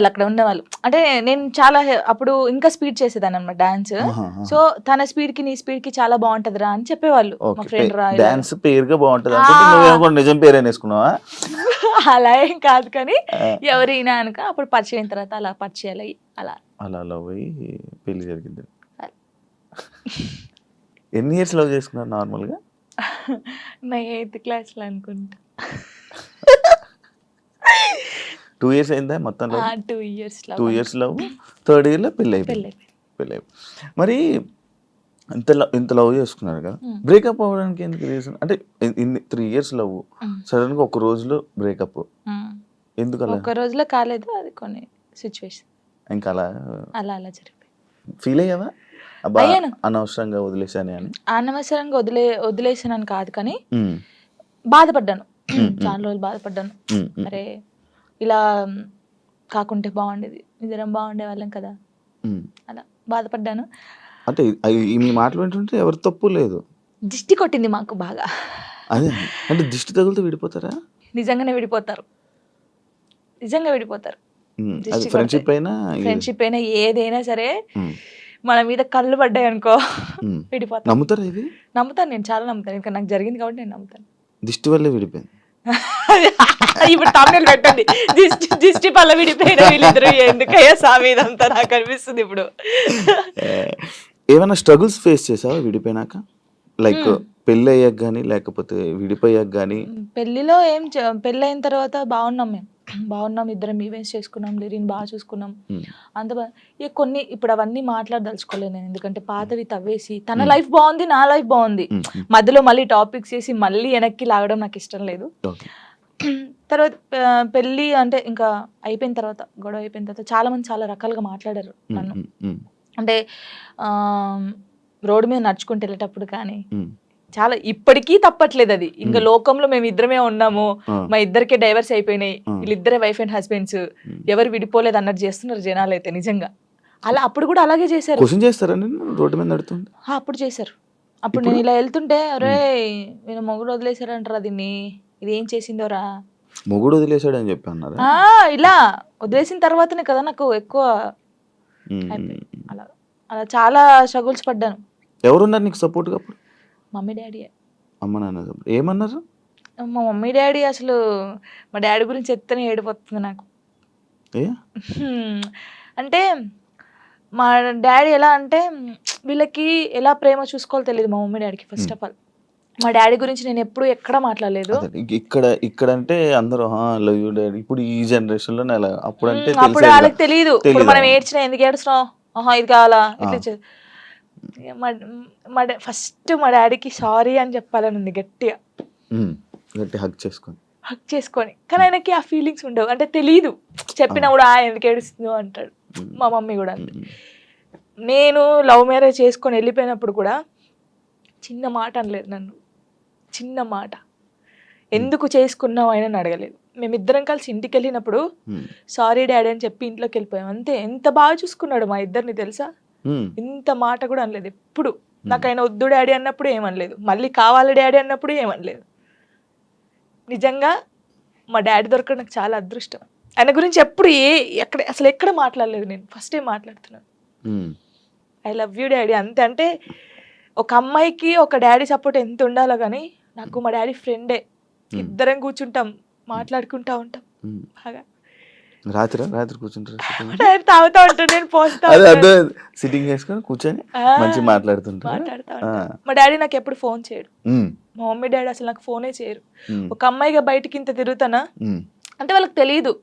అక్కడ ఉండేవాళ్ళు. అంటే నేను చాలా అప్పుడు ఇంకా స్పీడ్ చేసేదాన్ని అన్నమాట డాన్స్. సో తన స్పీడ్ కి నీ స్పీడ్ కి చాలా బాగుంటదిరా అని చెప్పేవాళ్ళు. మా ఫ్రెండ్ రా డాన్స్ పేరుగా బాగుంటది అంటే నిజం పేరు వేసుకున్నావా? అలా ఏం కాదు కానీ ఎవరైనా అనుక అప్పుడు పరిచయం అయిన తర్వాత అలా పరిచయాలు అయ్యి అలా పోయి పెళ్లి జరిగింది. ఎన్ని ఇయర్స్ లవ్ చేసుకున్నారు నార్మల్ గా? నా 8th class లో అనుకుంటా. 2 years అయిందా మొత్తం? 2 years లవ్. 3rd year లో పెళ్ళి అయిపోయింది. మరి ఇంత లవ్ చేసుకున్నారు కదా, బ్రేకప్ అవ్వడానికి ఎందుకు రీజన్? అంటే 3 years లవ్, సడన్ గా ఒక రోజులో బ్రేకప్ ఎందుకు? అలా ఒక రోజులో కాలేదు, అది కొన్ని సిచ్యువేషన్ ఇంకా అలా జరిగిపోయింది. ఫీల్ అయ్యావా అనవసరంగా వదిలేసాను అని? అనవసరంగా వదిలేసానని కాదు కానీ బాధపడ్డాను. చాలా రోజులు బాధపడ్డాను. అరే ఇలా కాకుంటే బాగుండేది, ఇద్దరం బాగుండే వాళ్ళం కదా, అలా బాధపడ్డాను. అంటే మీ మాటలు వింటుంటే ఎవరి తప్పు లేదు. దిష్టి కొట్టింది మాకు బాగా. అదే అంటే దిష్టి తగులుతూ విడిపోతారా? నిజంగా విడిపోతారు. ఫ్రెండ్షిప్ అయినా ఏదైనా సరే మన మీద కళ్ళు పడ్డాయి అనుకో విడిపోతాను. నమ్ముతారా ఇది? నమ్ముతాను, నేను చాలా నమ్ముతాను. ఇంకా నాకు జరిగింది కాబట్టి నేను నమ్ముతాను. దిష్టి వల్లే విడిపోయింది. ఇప్పుడు తమిళ పెట్టండి, దిష్టి పల్ల విడిపోయిన వీళ్ళిద్దరు ఎందుకయ్యా సామి ఇదంతా నాకు అనిపిస్తుంది ఇప్పుడు. ఏమైనా స్ట్రగుల్స్ ఫేస్ చేసావా విడిపోయినాక? లైక్ పెళ్ళి అయ్యాక కానీ లేకపోతే విడిపోయాక కానీ? పెళ్లిలో పెళ్ళి అయిన తర్వాత బాగున్నాం, మేము బాగున్నాం, ఇద్దరం ఈవెంట్స్ చేసుకున్నాం, లిరిని బాగా చూసుకున్నాం, అంత ఇక కొన్ని ఇప్పుడు అవన్నీ మాట్లాడదలుచుకోలేదు నేను, ఎందుకంటే పాతవి తవ్వేసి తన లైఫ్ బాగుంది, నా లైఫ్ బాగుంది, మధ్యలో మళ్ళీ టాపిక్స్ చేసి మళ్ళీ వెనక్కి లాగడం నాకు ఇష్టం లేదు. తర్వాత పెళ్ళి అంటే ఇంకా అయిపోయిన తర్వాత, గొడవ అయిపోయిన తర్వాత చాలా మంది చాలా రకాలుగా మాట్లాడారు నన్ను. అంటే రోడ్డు మీద నడుచుకుంటూ వెళ్ళేటప్పుడు కానీ చాలా, ఇప్పటికీ తప్పట్లేదు అది. ఇంకా లోకంలో మేము ఇద్దరమే ఉన్నాము, మా ఇద్దరికే డైవర్స్ అయిపోయినాయి, వీళ్ళిద్దరే వైఫ్ అండ్ హస్బెండ్స్, ఎవరు విడిపోలేదు అన్నట్టు చేస్తున్నారు జనాలు అయితే నిజంగా. అలా అప్పుడు కూడా అలాగే చేశారు. క్వశ్చన్ చేస్తారా రోడ్డు మీద నడుతుంది? అప్పుడు చేశారు. అప్పుడు నేను ఇలా వెళ్తుంటే, అరే నేను మొగుడు వదిలేశారంటారా దీన్ని, ఇది ఏం చేసిందోరా, మొగుడు వదిలేశాడు అని చెప్పి అన్నారు. ఇలా వదిలేసిన తర్వాతనే కదా నాకు ఎక్కువ అలా అలా చాలా స్ట్రగుల్స్ పడ్డాను. ఎవరున్నారు నీకు సపోర్ట్గా అప్పుడు? Mummy daddy. అమ్మ నాన్న ఏమన్నారు? మా మమ్మీ డాడీ అసలు, మా డాడీ గురించి చెప్తేనే ఏడిపోతుంది నాకు. అంటే మా డాడీ ఎలా అంటే, వీళ్ళకి ఎలా ప్రేమ చూసుకోవాలో తెలియదు మా మమ్మీ డాడీకి. ఫస్ట్ ఆఫ్ ఆల్ మా డాడీ గురించి నేను ఎప్పుడు ఎక్కడ మాట్లాడలేదు. ఇక్కడ అంటే అందరూ లవ్ యూ డాడీ, ఇప్పుడు ఈ జనరేషన్ లో అప్పుడు అంటే అప్పుడు వాళ్ళకి తెలియదు. ఇప్పుడు మనం ఏడ్చినా ఎందుకు ఏడుస్తున్నావు, ఇది కావాలా ఇట్లా. ఫస్ట్ మా డాడీకి సారీ అని చెప్పాలని ఉంది గట్టిగా, హక్ చేసుకొని. కానీ ఆయనకి ఆ ఫీలింగ్స్ ఉండవు, అంటే తెలియదు. చెప్పినా కూడా ఎందుకు ఏడుస్తుందో అంటాడు. మా మమ్మీ కూడా అంతే. నేను లవ్ మ్యారేజ్ చేసుకొని వెళ్ళిపోయినప్పుడు కూడా చిన్న మాట అనలేదు నన్ను, చిన్న మాట. ఎందుకు చేసుకున్నావు ఆయన అడగలేదు. మేమిద్దరం కలిసి ఇంటికి వెళ్ళినప్పుడు సారీ డాడీ అని చెప్పి ఇంట్లోకి వెళ్ళిపోయాం అంతే. ఎంత బాగా చూసుకున్నాడు మా ఇద్దరిని తెలుసా, ఇంత మాట కూడా అనలేదు ఎప్పుడు. నాకు ఆయన వద్దు డాడీ అన్నప్పుడు ఏమనలేదు, మళ్ళీ కావాలి డాడీ అన్నప్పుడు ఏమనలేదు. నిజంగా మా డాడీ దొరకడం నాకు చాలా అదృష్టం. ఆయన గురించి ఎప్పుడు అసలు ఎక్కడ మాట్లాడలేదు నేను, ఫస్ట్ టైం మాట్లాడుతున్నాను. ఐ లవ్ యూ డాడీ అంతే. అంటే ఒక అమ్మాయికి ఒక డాడీ సపోర్ట్ ఎంత ఉండాలో కానీ, నాకు మా డాడీ ఫ్రెండే. ఇద్దరం కూర్చుంటాం, మాట్లాడుకుంటా ఉంటాం బాగా. రాత్రి కూర్చుంటారు, తాగుతా ఉంటాను, నేను పోస్తా సిట్టింగ్ చేసుకొని కూర్చొని మంచిగా మాట్లాడుతా. మా డాడీ నాకు ఎప్పుడు ఫోన్ చేయడు, మా మమ్మీ డాడీ అసలు నాకు ఫోనే చేయరు. ఒక అమ్మాయిగా బయటకి ఇంత తిరుగుతానా అంటే వాళ్ళకి తెలియదు,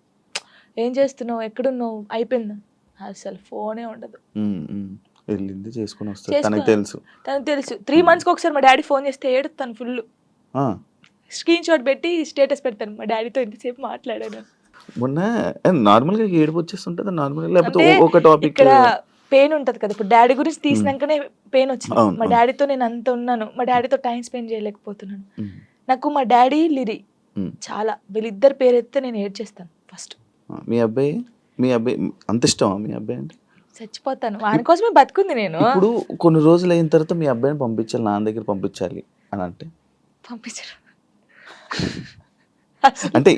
ఏం చేస్తున్నావు, ఎక్కడున్నావు, అయిపోయిందా, అసలు ఫోనే ఉండదు. వెళ్ళింది చేసుకుని వస్తాను, తనకు తెలుసు. 3 months ఒకసారి మా డాడీ ఫోన్ చేస్తే ఏడుతాను ఫుల్, స్క్రీన్ షాట్ పెట్టి స్టేటస్ పెడతాను, మా డాడీతో ఇంతసేపు మాట్లాడాను. మొన్న నార్మల్గా ఏడుపు వచ్చేస్తుంటుంది నార్మల్గా, లేకపోతే ఒక టాపిక్ ఇక్కడ పెయిన్ ఉంటది కదా. ఇప్పుడు డాడీ గురించి తీసినాకనే పెయిన్ వచ్చింది. మా డాడీతో నేను అంత ఉన్నాను, మా డాడీతో టైం స్పెండ్ చేయలేకపోతున్నాను. నాకు మా డాడీ లిరి చాలా, వీళ్ళిద్దరు పేరు ఎత్తే నేను ఏడ్చేస్తాను ఫస్ట్. మీ అబ్బాయి అంత ఇష్టమా మీ అబ్బాయి అంటే? చచ్చిపోతాను, వాని కోసమే బతుకుంది నేను. ఇప్పుడు కొన్ని రోజులు అయిన తర్వాత మీ అబ్బాయిని పంపించాలి, నాన్న దగ్గర పంపించాలి అని అంటే పంపించరు. అంటే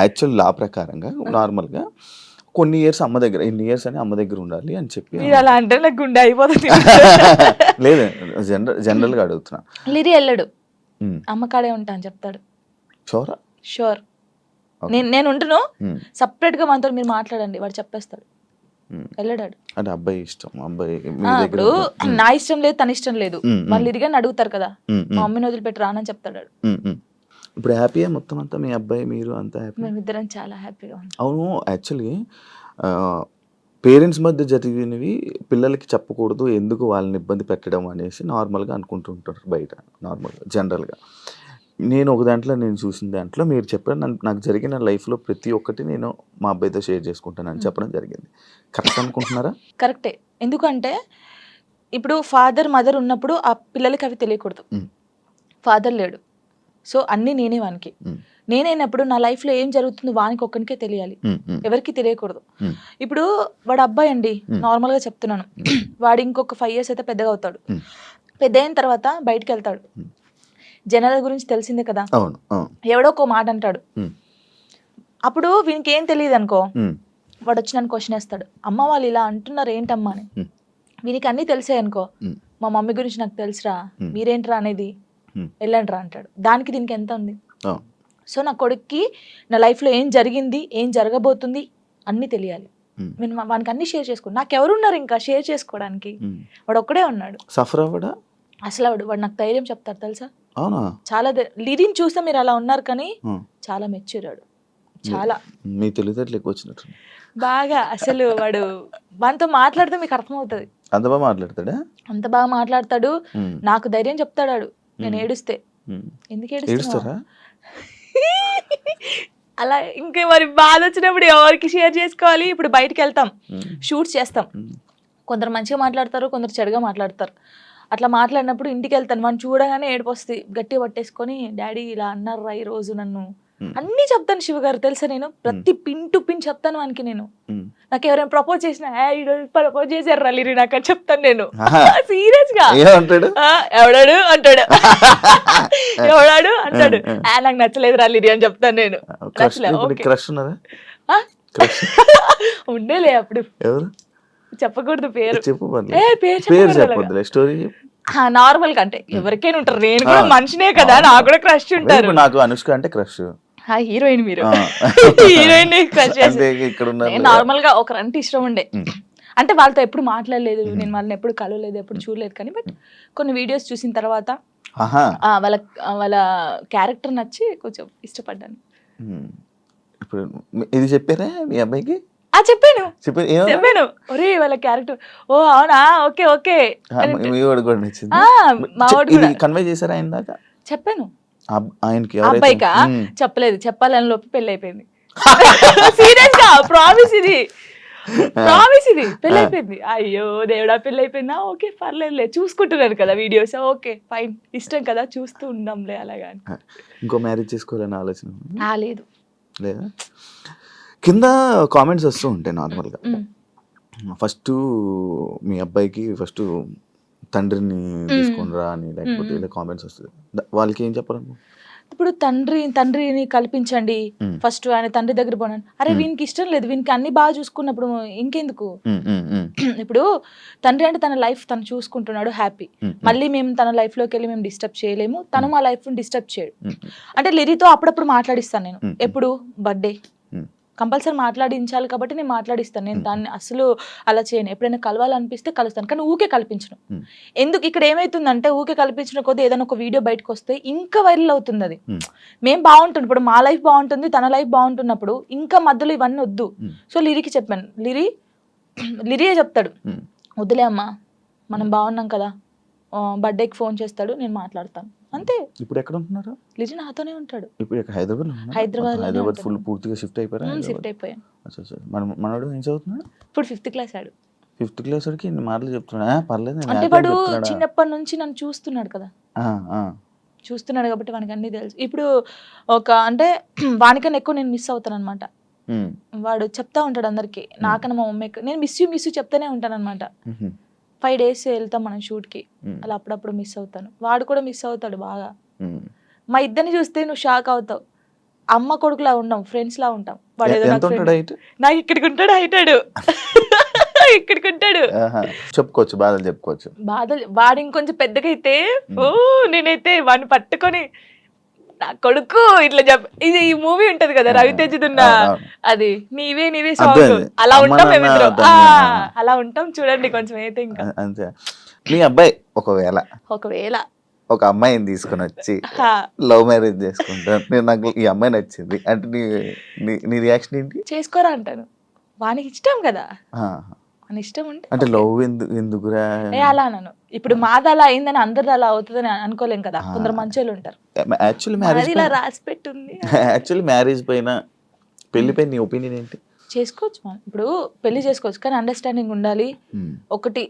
యాక్చువల్ లా ప్రకారంగా నార్మల్గా కొన్ని ఇయర్స్ అమ్మ దగ్గర, ఇన్ని ఇయర్స్ అని అమ్మ దగ్గర ఉండాలి అని చెప్పి. అలా అంటే నాకు గుండె అయిపోతుంది. లేదు, జనరల్గా అడుగుతున్నా. లిరి వెళ్ళడు, అమ్మ కాడే ఉంటా అని చెప్తాడు. షూర్. నేను ఉంటును, సపరేట్ గా మనతో మీరు మాట్లాడండి, వాడు చెప్పేస్తాడు, వెళ్ళడాడు. అంటే అబ్బాయి ఇష్టం, అబ్బాయి ఇప్పుడు నా ఇష్టం లేదు, తన ఇష్టం లేదు, వాళ్ళు ఇదిగాని అడుగుతారు కదా, మా మమ్మీని వదిలిపెట్టి రానని చెప్తాడు. ఇప్పుడు హ్యాపీయా మొత్తం అంతా, మీ అబ్బాయి మీరు అంతా హ్యాపీ? మేమిద్దరం చాలా హ్యాపీగా ఉన్నాం. అవును, యాక్చువల్లీ పేరెంట్స్ మధ్య జరిగినవి పిల్లలకి చెప్పకూడదు, ఎందుకు వాళ్ళని ఇబ్బంది పెట్టడం అనేసి నార్మల్గా అనుకుంటుంటారు బయట, నార్మల్గా జనరల్గా. నేను ఒక దాంట్లో నేను చూసిన దాంట్లో మీరు చెప్పారు, నాకు జరిగిన లైఫ్లో ప్రతి ఒక్కటి నేను మా అబ్బాయితో షేర్ చేసుకుంటానని చెప్పడం జరిగింది. కరెక్ట్ అనుకుంటున్నారా? కరెక్టే. ఎందుకంటే ఇప్పుడు ఫాదర్ మదర్ ఉన్నప్పుడు ఆ పిల్లలకి అవి తెలియకూడదు. ఫాదర్ లేడు, సో అన్నీ నేనే వానికి. నేనైనప్పుడు నా లైఫ్లో ఏం జరుగుతుందో వానికి ఒక్కనికే తెలియాలి, ఎవరికి తెలియకూడదు. ఇప్పుడు వాడు అబ్బాయి అండి, నార్మల్గా చెప్తున్నాను, వాడు ఇంకొక 5 years అయితే పెద్దగా అవుతాడు. పెద్ద అయిన తర్వాత బయటికి వెళ్తాడు, జనాల గురించి తెలిసిందే కదా, ఎవడో ఒక మాట అంటాడు. అప్పుడు వీనికి ఏం తెలియదు అనుకో, వాడు వచ్చి నన్ను క్వశ్చన్ వేస్తాడు, అమ్మ వాళ్ళు ఇలా అంటున్నారు ఏంటమ్మా అని. వీనికి అన్నీ తెలిసాయి అనుకో, మా మమ్మీ గురించి నాకు తెలుసురా, మీరేంట్రా అనేది, వెళ్ళండి రా అంటాడు. దానికి దీనికి ఎంత ఉంది? సో నా కొడుక్కి నా లైఫ్లో ఏం జరిగింది, ఏం జరగబోతుంది అన్నీ తెలియాలి. నేను వానికి అన్ని షేర్ చేసుకో, నాకెవరున్నారు ఇంకా షేర్ చేసుకోవడానికి, వాడు ఒక్కడే ఉన్నాడు. సఫర్ అవ్వడా అసలు వాడు నాకు ధైర్యం చెప్తారు తెలుసా. అవునా? చాలా లిరిని చూస్తే మీరు అలా ఉన్నారు కానీ చాలా మెచ్యూరాడు, చాలా. మీ తెలివితేటలు ఎక్కువ వచ్చినట్టు బాగా. అసలు వాడు వానితో మాట్లాడితే మీకు అర్థమవుతుంది. అంత బాగా మాట్లాడతాడా? అంత బాగా మాట్లాడతాడు. నాకు ధైర్యం చెప్తాడు నేను ఏడుస్తే. ఎందుకు ఏడుస్తారా అలా? ఇంకా మరి బాధ వచ్చినప్పుడు ఎవరికి షేర్ చేసుకోవాలి? ఇప్పుడు బయటకు వెళ్తాం, షూట్స్ చేస్తాం, కొందరు మంచిగా మాట్లాడతారు, కొందరు చెడుగా మాట్లాడతారు. అట్లా మాట్లాడినప్పుడు ఇంటికి వెళ్తాను, మనం చూడగానే ఏడుపు వస్తుంది, గట్టిగా పట్టేసుకొని డాడీ ఇలా అన్నారా ఈ రోజు నన్ను అన్నీ చెప్తాను. శివ గారు తెలుసా, నేను ప్రతి పిన్ టు పిన్ చెప్తాను వానికి. నేను నాకు ఎవరైనా ప్రపోజ్ చేసినా ప్రపోజ్ చేశారు రలీరి నాకు అని చెప్తాను నేను. సీరియస్ గా ఎవడాడు అంటాడు, ఎవడాడు అంటాడు, నాకు నచ్చలేదు రలీరి అని చెప్తాను నేను. ఉండేలే అప్పుడు, చెప్పకూడదు పేరు. నార్మల్ గా అంటే ఎవరికైనా ఉంటారు, నేను కూడా మనిషినే కదా, నాకు కూడా క్రష్ ఉంటారు. నాకు అనుష్క అంటే క్రష్. హీరోయిన్ మీరు హీరోయిన్ క్రష్. నార్మల్ గా ఒకరంటే ఇష్టం ఉండే, అంటే వాళ్ళతో ఎప్పుడు మాట్లాడలేదు, నేను వాళ్ళని ఎప్పుడు కలవలేదు, ఎప్పుడు చూడలేదు. కానీ బట్ కొన్ని వీడియోస్ చూసిన తర్వాత వాళ్ళ క్యారెక్టర్ నచ్చి కొంచెం ఇష్టపడ్డాను. ఇప్పుడు ఇది చెప్పారా మీ అబ్బాయికి? చెప్పాను. ఒరే వాళ్ళ క్యారెక్టర్, ఓ అవునా, ఓకే ఓకే. కన్వే చేశారా ఆయన దాకా? చెప్పాను. ఆయనకి అబ్బాయికా చెప్పలేదు, చెప్పాలని లోపు పెళ్లి అయిపోయింది. సీరియస్ గా ప్రామిస్ ఇది పెళ్లి అయిపోయింది. అయ్యో దేవుడా పెళ్లి అయిపోయిందా, ఓకే పర్లేదులే, చూసుకుంటున్నారు కదా వీడియోస్, ఓకే ఫైన్, ఇష్టం కదా చూస్తూ ఉందాంలే అలాగా. ఇంకో మ్యారేజ్ చేసుకోవాలని ఆలోచన లేదు లేదా? కింద కామెంట్స్ వస్తూ ఉంటాయి నార్మల్గా. ఫస్ట్ మీ అబ్బాయికి ఫస్ట్ తండ్రిని తీసుకునిరా అని, లేకపోతే ఇలా కామెంట్స్ వస్తుంది, వాళ్ళకి ఏం చెప్పాలి? ఇప్పుడు తండ్రిని కల్పించండి ఫస్ట్, ఆయన తండ్రి దగ్గర పోనండి. అరే వీనికి ఇష్టం లేదు, వీనికి అన్ని బాగా చూసుకున్నప్పుడు ఇంకెందుకు? ఇప్పుడు తండ్రి అంటే తన లైఫ్ తను చూసుకుంటున్నాడు, హ్యాపీ. మళ్ళీ మేము తన లైఫ్ లోకి వెళ్ళి మేము డిస్టర్బ్ చేయలేము, తను మా లైఫ్ డిస్టర్బ్ చేయడు. అంటే లిరితో అప్పుడప్పుడు మాట్లాడిస్తాను నేను, ఎప్పుడు బర్త్డే కంపల్సరీ మాట్లాడించాలి కాబట్టి నేను మాట్లాడిస్తాను. నేను దాన్ని అసలు అలా చేయను. ఎప్పుడైనా కలవాలనిపిస్తే కలుస్తాను, కానీ ఊకే కల్పించను. ఎందుకు ఇక్కడ ఏమైతుందంటే ఊకే కల్పించిన కొద్దీ ఏదైనా ఒక వీడియో బయటకు వస్తే ఇంకా వైరల్ అవుతుంది. అది మేము బాగుంటుంది, ఇప్పుడు మా లైఫ్ బాగుంటుంది, తన లైఫ్ బాగుంటున్నప్పుడు ఇంకా మధ్యలో ఇవన్నీ వద్దు. సో లిరికి చెప్పాను, లిరియే చెప్తాడు, వద్దులే అమ్మా మనం బాగున్నాం కదా, బర్త్డేకి ఫోన్ చేస్తాడు, నేను మాట్లాడతాను అంతే. ఇప్పుడు ఎక్కడ ఉంటున్నారు? లిజి నాతోనే ఉంటాడు. ఇప్పుడు హైదరాబాద్ ఫుల్ పూర్తిగా షిఫ్ట్ అయిపోయారా? షిఫ్ట్ అయిపోయాను. మనోడు ఏం చదువుతున్నాడు? ఇప్పుడు 5th క్లాస్ ఆడు. 5th క్లాస్ వాడికి ఇన్ని మాటలు చెప్తున్నా? పర్లేదు, అంటే వాడు చిన్నప్పటి నుంచి నన్ను చూస్తున్నాడు కదా, చూస్తున్నాడు కాబట్టి వానికి అన్ని తెలుసు. ఇప్పుడు ఒక అంటే వానికన్నా ఎక్కువ నేను మిస్ అవుతాను అనమాట. వాడు చెప్తా ఉంటాడు అందరికి, నాకన్నా మా మమ్మీకి నేను మిస్ యూ చెప్తానే ఉంటాను అనమాట. 5 days వెళ్తాం మనం షూట్కి, అలా అప్పుడప్పుడు మిస్ అవుతాను, వాడు కూడా మిస్ అవుతాడు బాగా. మా ఇద్దరిని చూస్తే నువ్వు షాక్ అవుతావు, అమ్మ కొడుకులా ఉన్నాం, ఫ్రెండ్స్ లా ఉంటాం. వాడు ఏదో నాకు ఇక్కడికి ఉంటాడు, హైటాడు ఇక్కడికి ఉంటాడు. చెప్పుకోవచ్చు బాధలు వాడు ఇంకొంచెం పెద్దగా అయితే నేనైతే వాడిని పట్టుకొని నా కొడుకు ఇట్లా ఇది ఈ మూవీ ఉంటది కదా రవితేజదున్న, అది నీవే సాంగ్, అలా ఉంటాం మేమిద్దరం, అలా ఉంటాం చూడండి కొంచెం అయితే. ఇంకా అంతే. మీ అబ్బాయి ఒకవేళ ఒక అమ్మాయిని తీసుకుని వచ్చి లవ్ మ్యారేజ్ చేసుకుంటాను, నాకు ఈ అమ్మాయి నచ్చింది అంటే నీ రియాక్షన్ ఏంటి? చేసుకోరా అంటాను, వానికి ఇష్టం కదా, అని ఇష్టం ఉంటే. అంటే లవ్ ఎందుకురా అలా అన్నాను. ఇప్పుడు మాది అలా అయిందని అందరిది అలా అవుతుందని అనుకోలేం కదా, కొందరు మంచోళ్ళు ఉంటారు. యాక్చువల్లీ మ్యారేజ్ పైన పెళ్లి పైన నీ ఒపీనియన్ ఏంటి? చేసుకోవచ్చు, ఇప్పుడు పెళ్లి చేసుకోవచ్చు, కానీ అండర్స్టాండింగ్ ఉండాలి. ఒకటి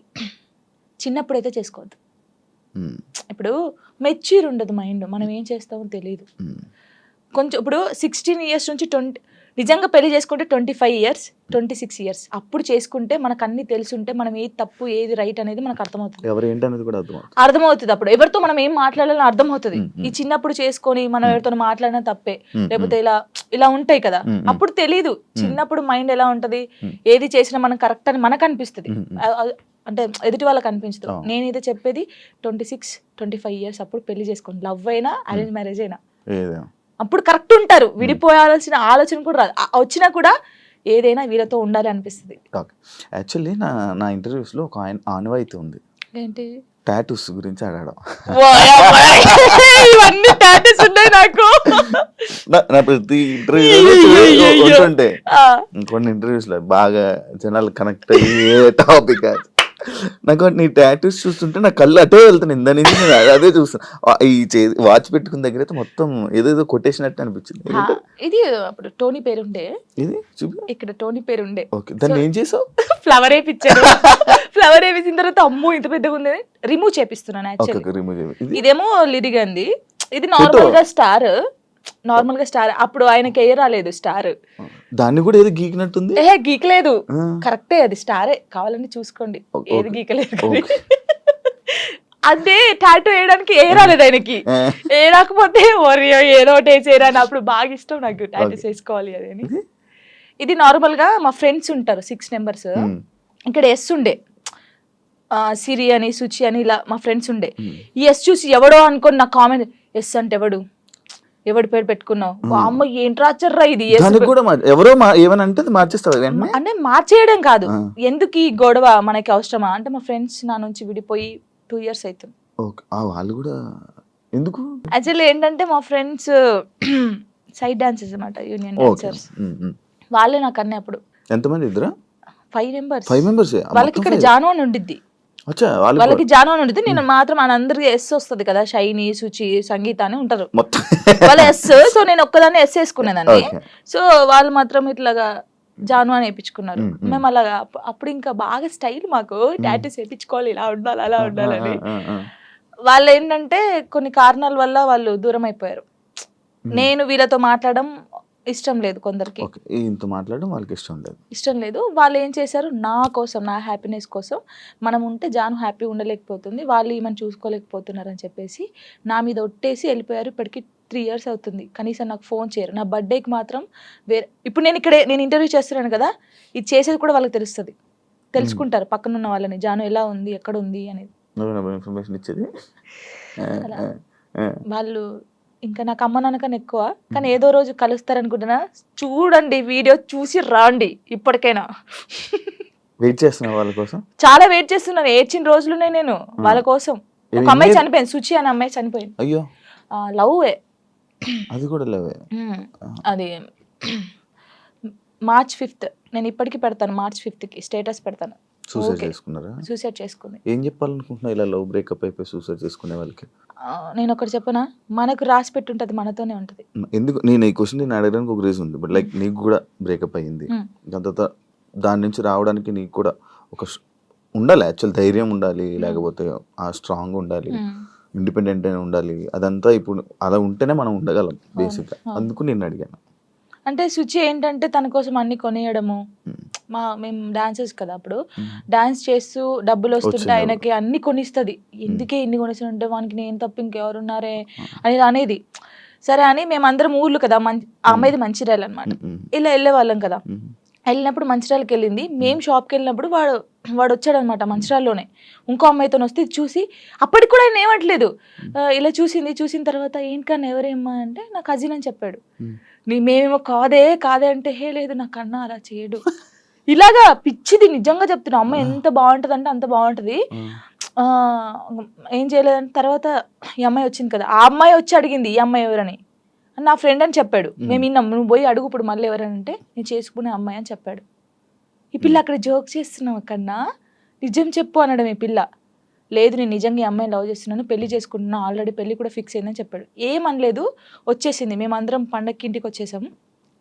చిన్నప్పుడైతే చేసుకోవద్దు. ఇప్పుడు మెచ్యూర్ ఉండదు మైండ్, మనం ఏం చేస్తామో తెలియదు. కొంచెం ఇప్పుడు 16 years నుంచి 20 నిజంగా పెళ్లి చేసుకుంటే 25 years 26 years అప్పుడు చేసుకుంటే మనకు అన్ని తెలుసుంటే మనం ఏది తప్పు ఏది రైట్ అనేది మనకు అర్థమవుతుంది. అర్థమవుతుంది అప్పుడు ఎవరితో మనం ఏం మాట్లాడాలని అర్థమవుతుంది. ఈ చిన్నప్పుడు చేసుకొని మనం ఎవరితో మాట్లాడినా తప్పే, లేకపోతే ఇలా ఉంటాయి కదా, అప్పుడు తెలీదు. చిన్నప్పుడు మైండ్ ఎలా ఉంటది, ఏది చేసినా మనం కరెక్ట్ అని మనకు అనిపిస్తుంది, అంటే ఎదుటి వాళ్ళకి అనిపించదు. నేనైతే చెప్పేది 26-25 years అప్పుడు పెళ్లి చేసుకోండి, లవ్ అయినా అరేంజ్ మ్యారేజ్ అయినా అప్పుడు కరెక్ట్ ఉంటారు, విడిపోయాల్సిన ఆలోచన కూడా రాదు. వచ్చినా కూడా ఏదైనా వీళ్ళతో ఉండాలి అనిపిస్తుంది. ఓకే. యాక్చువల్లీ నా ఇంటర్వ్యూస్లో ఒక ఆనవాయితీ ఉంది, ఏంటి టాటూస్ గురించి అడగడం. ఇవన్నీ టాటూస్ ఉన్నాయి నాకు. నా ప్రతి ఇంటర్వ్యూ ఉంటుంటే కొన్ని ఇంటర్వ్యూస్లో బాగా జనాలు కనెక్ట్ అయ్యే టాపిక్ నాకు నీ టాటూస్ చూస్తుంటే నా కళ్ళు అటే వెళ్తున్నాయి. ఇందా నుంచి నేను అదే చూస్తాను. ఈ వాచ్ పెట్టుకున్న దగ్గర అయితే మొత్తం ఏదేదో కొట్టేసినట్టు అనిపించింది. ఇది అప్పుడు టోనీ పేరుండే, ఇది చూపి ఇక్కడ టోనీ పేరుండే. ఓకే, దాన్ని ఏం చేసావు? ఫ్లవర్ వేయించారు. ఫ్లవర్ వేసిన తర్వాత అమ్మో ఇంత పెద్దగా ఉంది, రిమూవ్ చేపిస్తున్నాను. యాక్చువల్లీ ఇదేమో లిరిగంది, ఇది నార్మల్ గా స్టార్. నార్మల్ గా స్టార్ అప్పుడు ఆయనకి ఏ రాలేదు స్టార్, దాన్ని కూడా ఏదో గీకినట్టుంది. గీకలేదు, కరెక్టే, అది స్టారే, కావాలని చూసుకోండి, ఏది గీకలేదు. అదే టాటూ వేయడానికి ఏ రాలేదు ఆయనకి, ఏ రాకపోతే ఏదో ఒకటి వేసేరా అని. అప్పుడు బాగా ఇష్టం నాకు టాటూస్ వేసుకోవాలి అని. ఇది నార్మల్ గా మా ఫ్రెండ్స్ ఉంటారు 6 members, ఇక్కడ ఎస్ ఉండే సిరి అని సుచి అని ఇలా మా ఫ్రెండ్స్ ఉండే. ఈ ఎస్ చూసి ఎవడో అనుకోని నా కామెంట్, ఎస్ అంటే ఎవడి పేరు పెట్టుకున్నావు, అమ్మ ఏంటి రాచర్రా ఇది, ఎవరో ఏమనంటే మార్చేస్తావు అంటే మార్చేయడం కాదు, ఎందుకు ఈ గొడవ మనకి అవసరమా అంటే మా ఫ్రెండ్స్ నా నుంచి విడిపోయి 2 years అవుతుంది. వాళ్ళు కూడా ఎందుకు యాక్చువల్లీ ఏంటంటే మా ఫ్రెండ్స్ సైడ్ డాన్సర్స్ అన్నమాట, యూనియన్ డాన్సర్స్. వాళ్ళే నాకు అన్నీ అప్పుడు. ఎంతమంది? ఇద్దరా? 5 members. వాళ్ళకి ఇక్కడ జాను అని ఉండిద్ది, వాళ్ళకి జాను అని ఉంటుంది. నేను మాత్రం అందరికి ఎస్ వస్తుంది కదా, షైని సుచి సంగీత అని ఉంటారు వాళ్ళ ఎస్. సో నేను ఒక్కదాన్ని ఎస్ వేసుకునేదాన్ని. సో వాళ్ళు మాత్రం ఇట్లాగా జాను అని వేయించుకున్నారు. మేము అలాగా అప్పుడు ఇంకా బాగా స్టైల్, మాకు టాటూస్ వేయించుకోవాలి, ఇలా ఉండాలి అలా ఉండాలని. వాళ్ళు ఏంటంటే కొన్ని కారణాల వల్ల వాళ్ళు దూరం అయిపోయారు. నేను వీళ్ళతో మాట్లాడడం ఇష్టం లేదు కొందరికి, మాట్లాడడం వాళ్ళకి ఇష్టం లేదు. వాళ్ళు ఏం చేశారు, నా కోసం, నా హ్యాపీనెస్ కోసం, మనం ఉంటే జాను హ్యాపీ ఉండలేకపోతుంది, వాళ్ళు ఈమెను చూసుకోలేకపోతున్నారు అని చెప్పేసి నా మీద ఒట్టేసి వెళ్ళిపోయారు. ఇప్పటికి 3 years అవుతుంది, కనీసం నాకు ఫోన్ చేయరు. నా బర్త్డేకి మాత్రం ఇప్పుడు నేను ఇంటర్వ్యూ చేస్తున్నాను కదా, ఇది చేసేది కూడా వాళ్ళకి తెలుసుకుంటారు పక్కన ఉన్న వాళ్ళని, జాను ఎలా ఉంది, ఎక్కడ ఉంది అనేది వాళ్ళు. ఇంకా నాకు అమ్మ నాన్నకన్నా ఎక్కువ, కానీ ఏదో రోజు కలుస్తారనుకుంటున్నా. చూడండి, వీడియో చూసి రాండి. ఇప్పటికైనా వెయిట్ చేస్తున్నా వాళ్ళ కోసం, చాలా వెయిట్ చేస్తున్నాను. ఏడ్చిన రోజులునే నేను వాళ్ళ కోసం. ఒక అమ్మాయి చనిపోయింది, సుచి అనే అమ్మాయి చనిపోయింది. అయ్యో, లవ్. అది కూడా లవ్. అది March 5th, నేను ఇప్పటికి పెడతాను, March 5th స్టేటస్ పెడతాను. సూసైడ్ చేసుకుంది. ఏం చెప్పాలనుకుంటున్నా ఇలా లవ్ బ్రేకప్ అయిపోయి సూసైడ్ చేసుకునే వాళ్ళకి? నేను ఒకటి చెప్పనా, మనకు రాసి పెట్టుంటది, మనతోనే ఉంటది. ఎందుకు నేను ఈ క్వశ్చన్ నేను అడగడానికి ఒక రీజన్ ఉంది. బట్ లైక్ నీకు కూడా బ్రేకప్ అయ్యింది, దాని తర్వాత దాని నుంచి రావడానికి నీకు కూడా ఒక ఉండాలి, యాక్చువల్ ధైర్యం ఉండాలి, లేకపోతే ఆ స్ట్రాంగ్ ఉండాలి, ఇండిపెండెంట్ అయినా ఉండాలి. అదంతా ఇప్పుడు అలా ఉంటేనే మనం ఉండగలం బేసిక్గా. అందుకు నేను అడిగాను. అంటే సుచి ఏంటంటే తన కోసం అన్ని కొనియడము, మేము డాన్సర్స్ కదా, అప్పుడు డాన్స్ చేస్తూ డబ్బులు వస్తుంటే ఆయనకి అన్ని కొనిస్తుంది. ఎందుకే ఇన్ని కొనిస్తుంటే వానికి నేను తప్ప ఇంకెవరున్నారే అనేది. సరే అని మేమందరం ఊర్లు కదా, ఆ అమ్మాయిది మంచిర్యాల అనమాట, ఇలా వెళ్ళే వాళ్ళం కదా. వెళ్ళినప్పుడు మంచిర్యాలకి వెళ్ళింది. మేము షాప్కి వెళ్ళినప్పుడు వాడు వచ్చాడు అనమాట, మంచిర్యాలలోనే ఇంకో అమ్మాయితో వస్తే చూసి, అప్పటికి కూడా ఆయన ఏమట్లేదు, ఇలా చూసిన తర్వాత ఏంటన్నా ఎవరేమ్మా అంటే నా కజిన్ అని చెప్పాడు. మేమేమో కాదే అంటే, హే లేదు నా కన్నా అలా చేయడు, ఇలాగా పిచ్చిది. నిజంగా చెప్తున్నా, అమ్మాయి ఎంత బాగుంటుంది అంటే అంత బాగుంటుంది. ఏం చేయలేదంటే తర్వాత ఈ అమ్మాయి వచ్చింది కదా, ఆ అమ్మాయి వచ్చి అడిగింది ఈ అమ్మాయి ఎవరని, నా ఫ్రెండ్ అని చెప్పాడు. మేము విన్నాం, నువ్వు పోయి అడుగు ఇప్పుడు మళ్ళీ ఎవరంటే నేను చేసుకునే అమ్మాయి అని చెప్పాడు. ఈ పిల్ల అక్కడ జోక్ చేస్తున్నావు కన్నా, నిజం చెప్పు అనడం. ఈ పిల్ల లేదు నేను నిజంగా ఈ అమ్మాయిని లవ్ చేస్తున్నాను, పెళ్లి చేసుకుంటున్నా, ఆల్రెడీ పెళ్లి కూడా ఫిక్స్ అయిందని చెప్పాడు. ఏమనలేదు, వచ్చేసింది. మేమందరం పండగకి ఇంటికి వచ్చేసాము.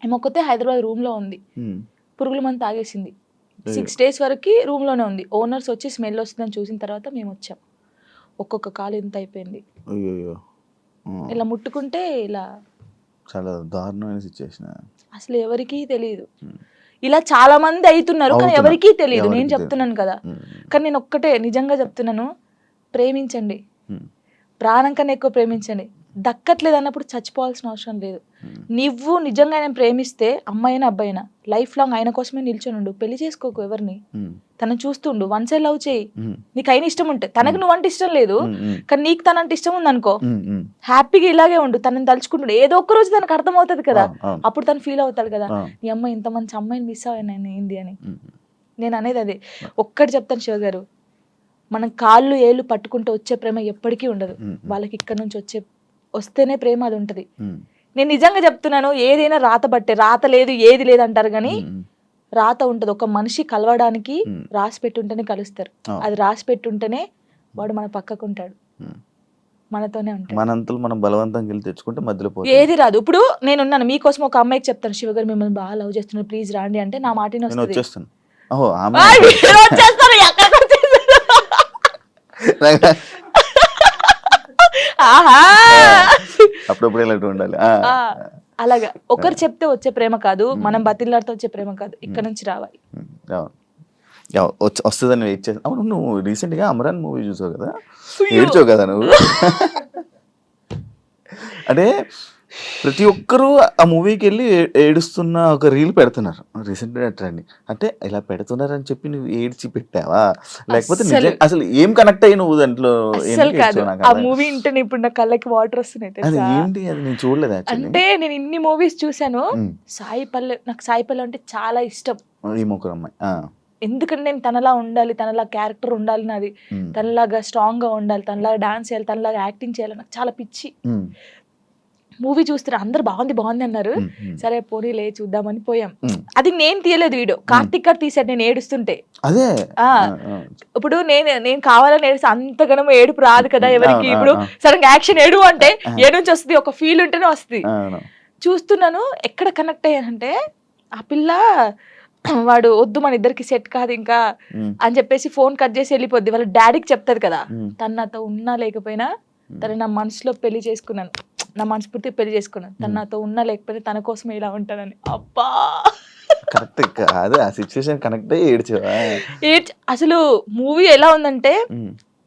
ఏమొక్కతే హైదరాబాద్ రూమ్లో ఉంది, పురుగుల మందు తాగేసింది. 6 days వరకు రూమ్లోనే ఉంది. ఓనర్స్ వచ్చి స్మెల్ వస్తుందని చూసిన తర్వాత మేము వచ్చాం. ఒక్కొక్క కాలు ఇంత అయిపోయింది, ఇలా ముట్టుకుంటే ఇలా. చాలా దారుణమైన సిచ్యువేషన్. అసలు ఎవరికీ తెలియదు. ఇలా చాలా మంది అవుతున్నారు కానీ ఎవరికీ తెలియదు. నేను చెప్తున్నాను కదా, కానీ నేను ఒక్కటే నిజంగా చెప్తున్నాను, ప్రేమించండి, ప్రాణం కన్నా ఎక్కువ ప్రేమించండి. దక్కట్లేదు అన్నప్పుడు చచ్చిపోవాల్సిన అవసరం లేదు. నువ్వు నిజంగా ఆయన ప్రేమిస్తే అమ్మాయినా అబ్బాయినా లైఫ్ లాంగ్ ఆయన కోసమే నిల్చొని ఉండు. పెళ్లి చేసుకోకు ఎవరిని, తనని చూస్తుండు, వన్ సైడ్ లవ్ చేయి. నీకు అయిన ఇష్టం ఉంటే, తనకు నువ్వంటే ఇష్టం లేదు కానీ నీకు తనంటే ఇష్టం ఉంది అనుకో, హ్యాపీగా ఇలాగే ఉండు. తనని తలుచుకుంటుండు, ఏదో ఒక్క రోజు తనకు అర్థం అవుతుంది కదా, అప్పుడు తను ఫీల్ అవుతాడు కదా, నీ అమ్మాయి ఇంత మంచి అమ్మాయిని మిస్ అయ్యాను ఏంది అని. నేను అనేది అదే ఒక్కటి చెప్తాను శివ గారు, మనం కాళ్ళు ఏళ్ళు పట్టుకుంటూ వచ్చే ప్రేమ ఎప్పటికీ ఉండదు. వాళ్ళకి ఇక్కడ నుంచి వస్తేనే ప్రేమ అది ఉంటది. నేను నిజంగా చెప్తున్నాను, ఏదైనా రాత బట్టే, రాత లేదు ఏది లేదు అంటారు కానీ రాత ఉంటది. ఒక మనిషి కలవడానికి రాసి పెట్టుంటేనే కలుస్తారు. అది రాసి పెట్టుంటేనే వాడు మన పక్కకుంటాడు, మనతోనే ఉంటాడు. మనంతలు మనం బలవంతంగా వెళ్ళి తెచ్చుకుంటే మధ్యలో ఏది రాదు. ఇప్పుడు నేనున్నాను మీకోసం, ఒక అమ్మాయికి చెప్తాను, శివ గారు మిమ్మల్ని బాగా లవ్ చేస్తున్నారు ప్లీజ్ రాండి అంటే నా మాటనే వస్తుంది. అప్పుడప్పుడు ఇలాంటి ఉండాలి. అలాగా ఒకరు చెప్తే వచ్చే ప్రేమ కాదు, మనం బతిలాడితే వచ్చే ప్రేమ కాదు, ఇక్కడ నుంచి రావాలి. వస్తుందని వెయిట్ చేస్తా. అవును, నువ్వు రీసెంట్ గా అమరాన్ మూవీ చూసావు కదా, ఏడ్చావు కదా నువ్వు. అంటే ప్రతి ఒక్కరూ ఆ మూవీకి వెళ్ళి ఏడుస్తున్న ఒక రీల్ పెడుతున్నారు రీసెంట్గా ట్రెండ్. అంటే ఇలా పెడుతున్నారని చెప్పి నువ్వు ఏడ్చి పెట్టావా, లేకపోతే అసలు ఏం కనెక్ట్ అయ్యి నువ్వు దాంట్లో? ఆ మూవీ ఇంటే ఇప్పుడు నా కళ్ళకి వాటర్ వస్తున్నాయి. అది ఏంటి, అది నేను చూడలేదు. అంటే నేను ఇన్ని మూవీస్ చూసాను, సాయి పల్లె, నాకు సాయి పల్లె అంటే చాలా ఇష్టం. ఈ ముగ్గురు అమ్మాయి, ఎందుకంటే నేను తనలా ఉండాలి, తనలా క్యారెక్టర్ ఉండాలి నాది, తనలాగా స్ట్రాంగ్ గా ఉండాలి, తనలాగా డాన్స్ చేయాలి, తనలాగా యాక్టింగ్ చేయాలి, నాకు చాలా పిచ్చి. మూవీ చూస్తారు, అందరు బాగుంది బాగుంది అన్నారు, సరే పోనీ లే చూద్దామని పోయాం. అది నేను తీయలేదు వీడియో, కార్తిక్ గారు తీసాడు నేను ఏడుస్తుంటే. అదే ఇప్పుడు నేను కావాలని ఏడుస్తే అంతగానో ఏడుపు రాదు కదా ఎవరికి. ఇప్పుడు సడన్ యాక్షన్ ఏడు అంటే ఏ నుంచి వస్తుంది, ఒక ఫీల్ ఉంటేనే వస్తుంది. చూస్తున్నాను, ఎక్కడ కనెక్ట్ అయ్యానంటే ఆ పిల్ల వాడు వద్దు మన ఇద్దరికి సెట్ కాదు ఇంకా అని చెప్పేసి ఫోన్ కట్ చేసి వెళ్ళిపోద్ది. వాళ్ళ డాడీకి చెప్తాది కదా, తను నాతో ఉన్నా లేకపోయినా తను నా మనసులో పెళ్లి చేసుకున్నాను, నా మనస్ఫూర్తి పెళ్లి చేసుకున్నాను, తను నాతో ఉన్నా లేకపోయినా తన కోసమే ఇలా ఉంటానని. అబ్బా కరెక్ట్ కాదు, ఆ సిచ్యువేషన్ కనెక్ట్ అయ్యి ఏడ్చావా? అసలు మూవీ ఎలా ఉందంటే,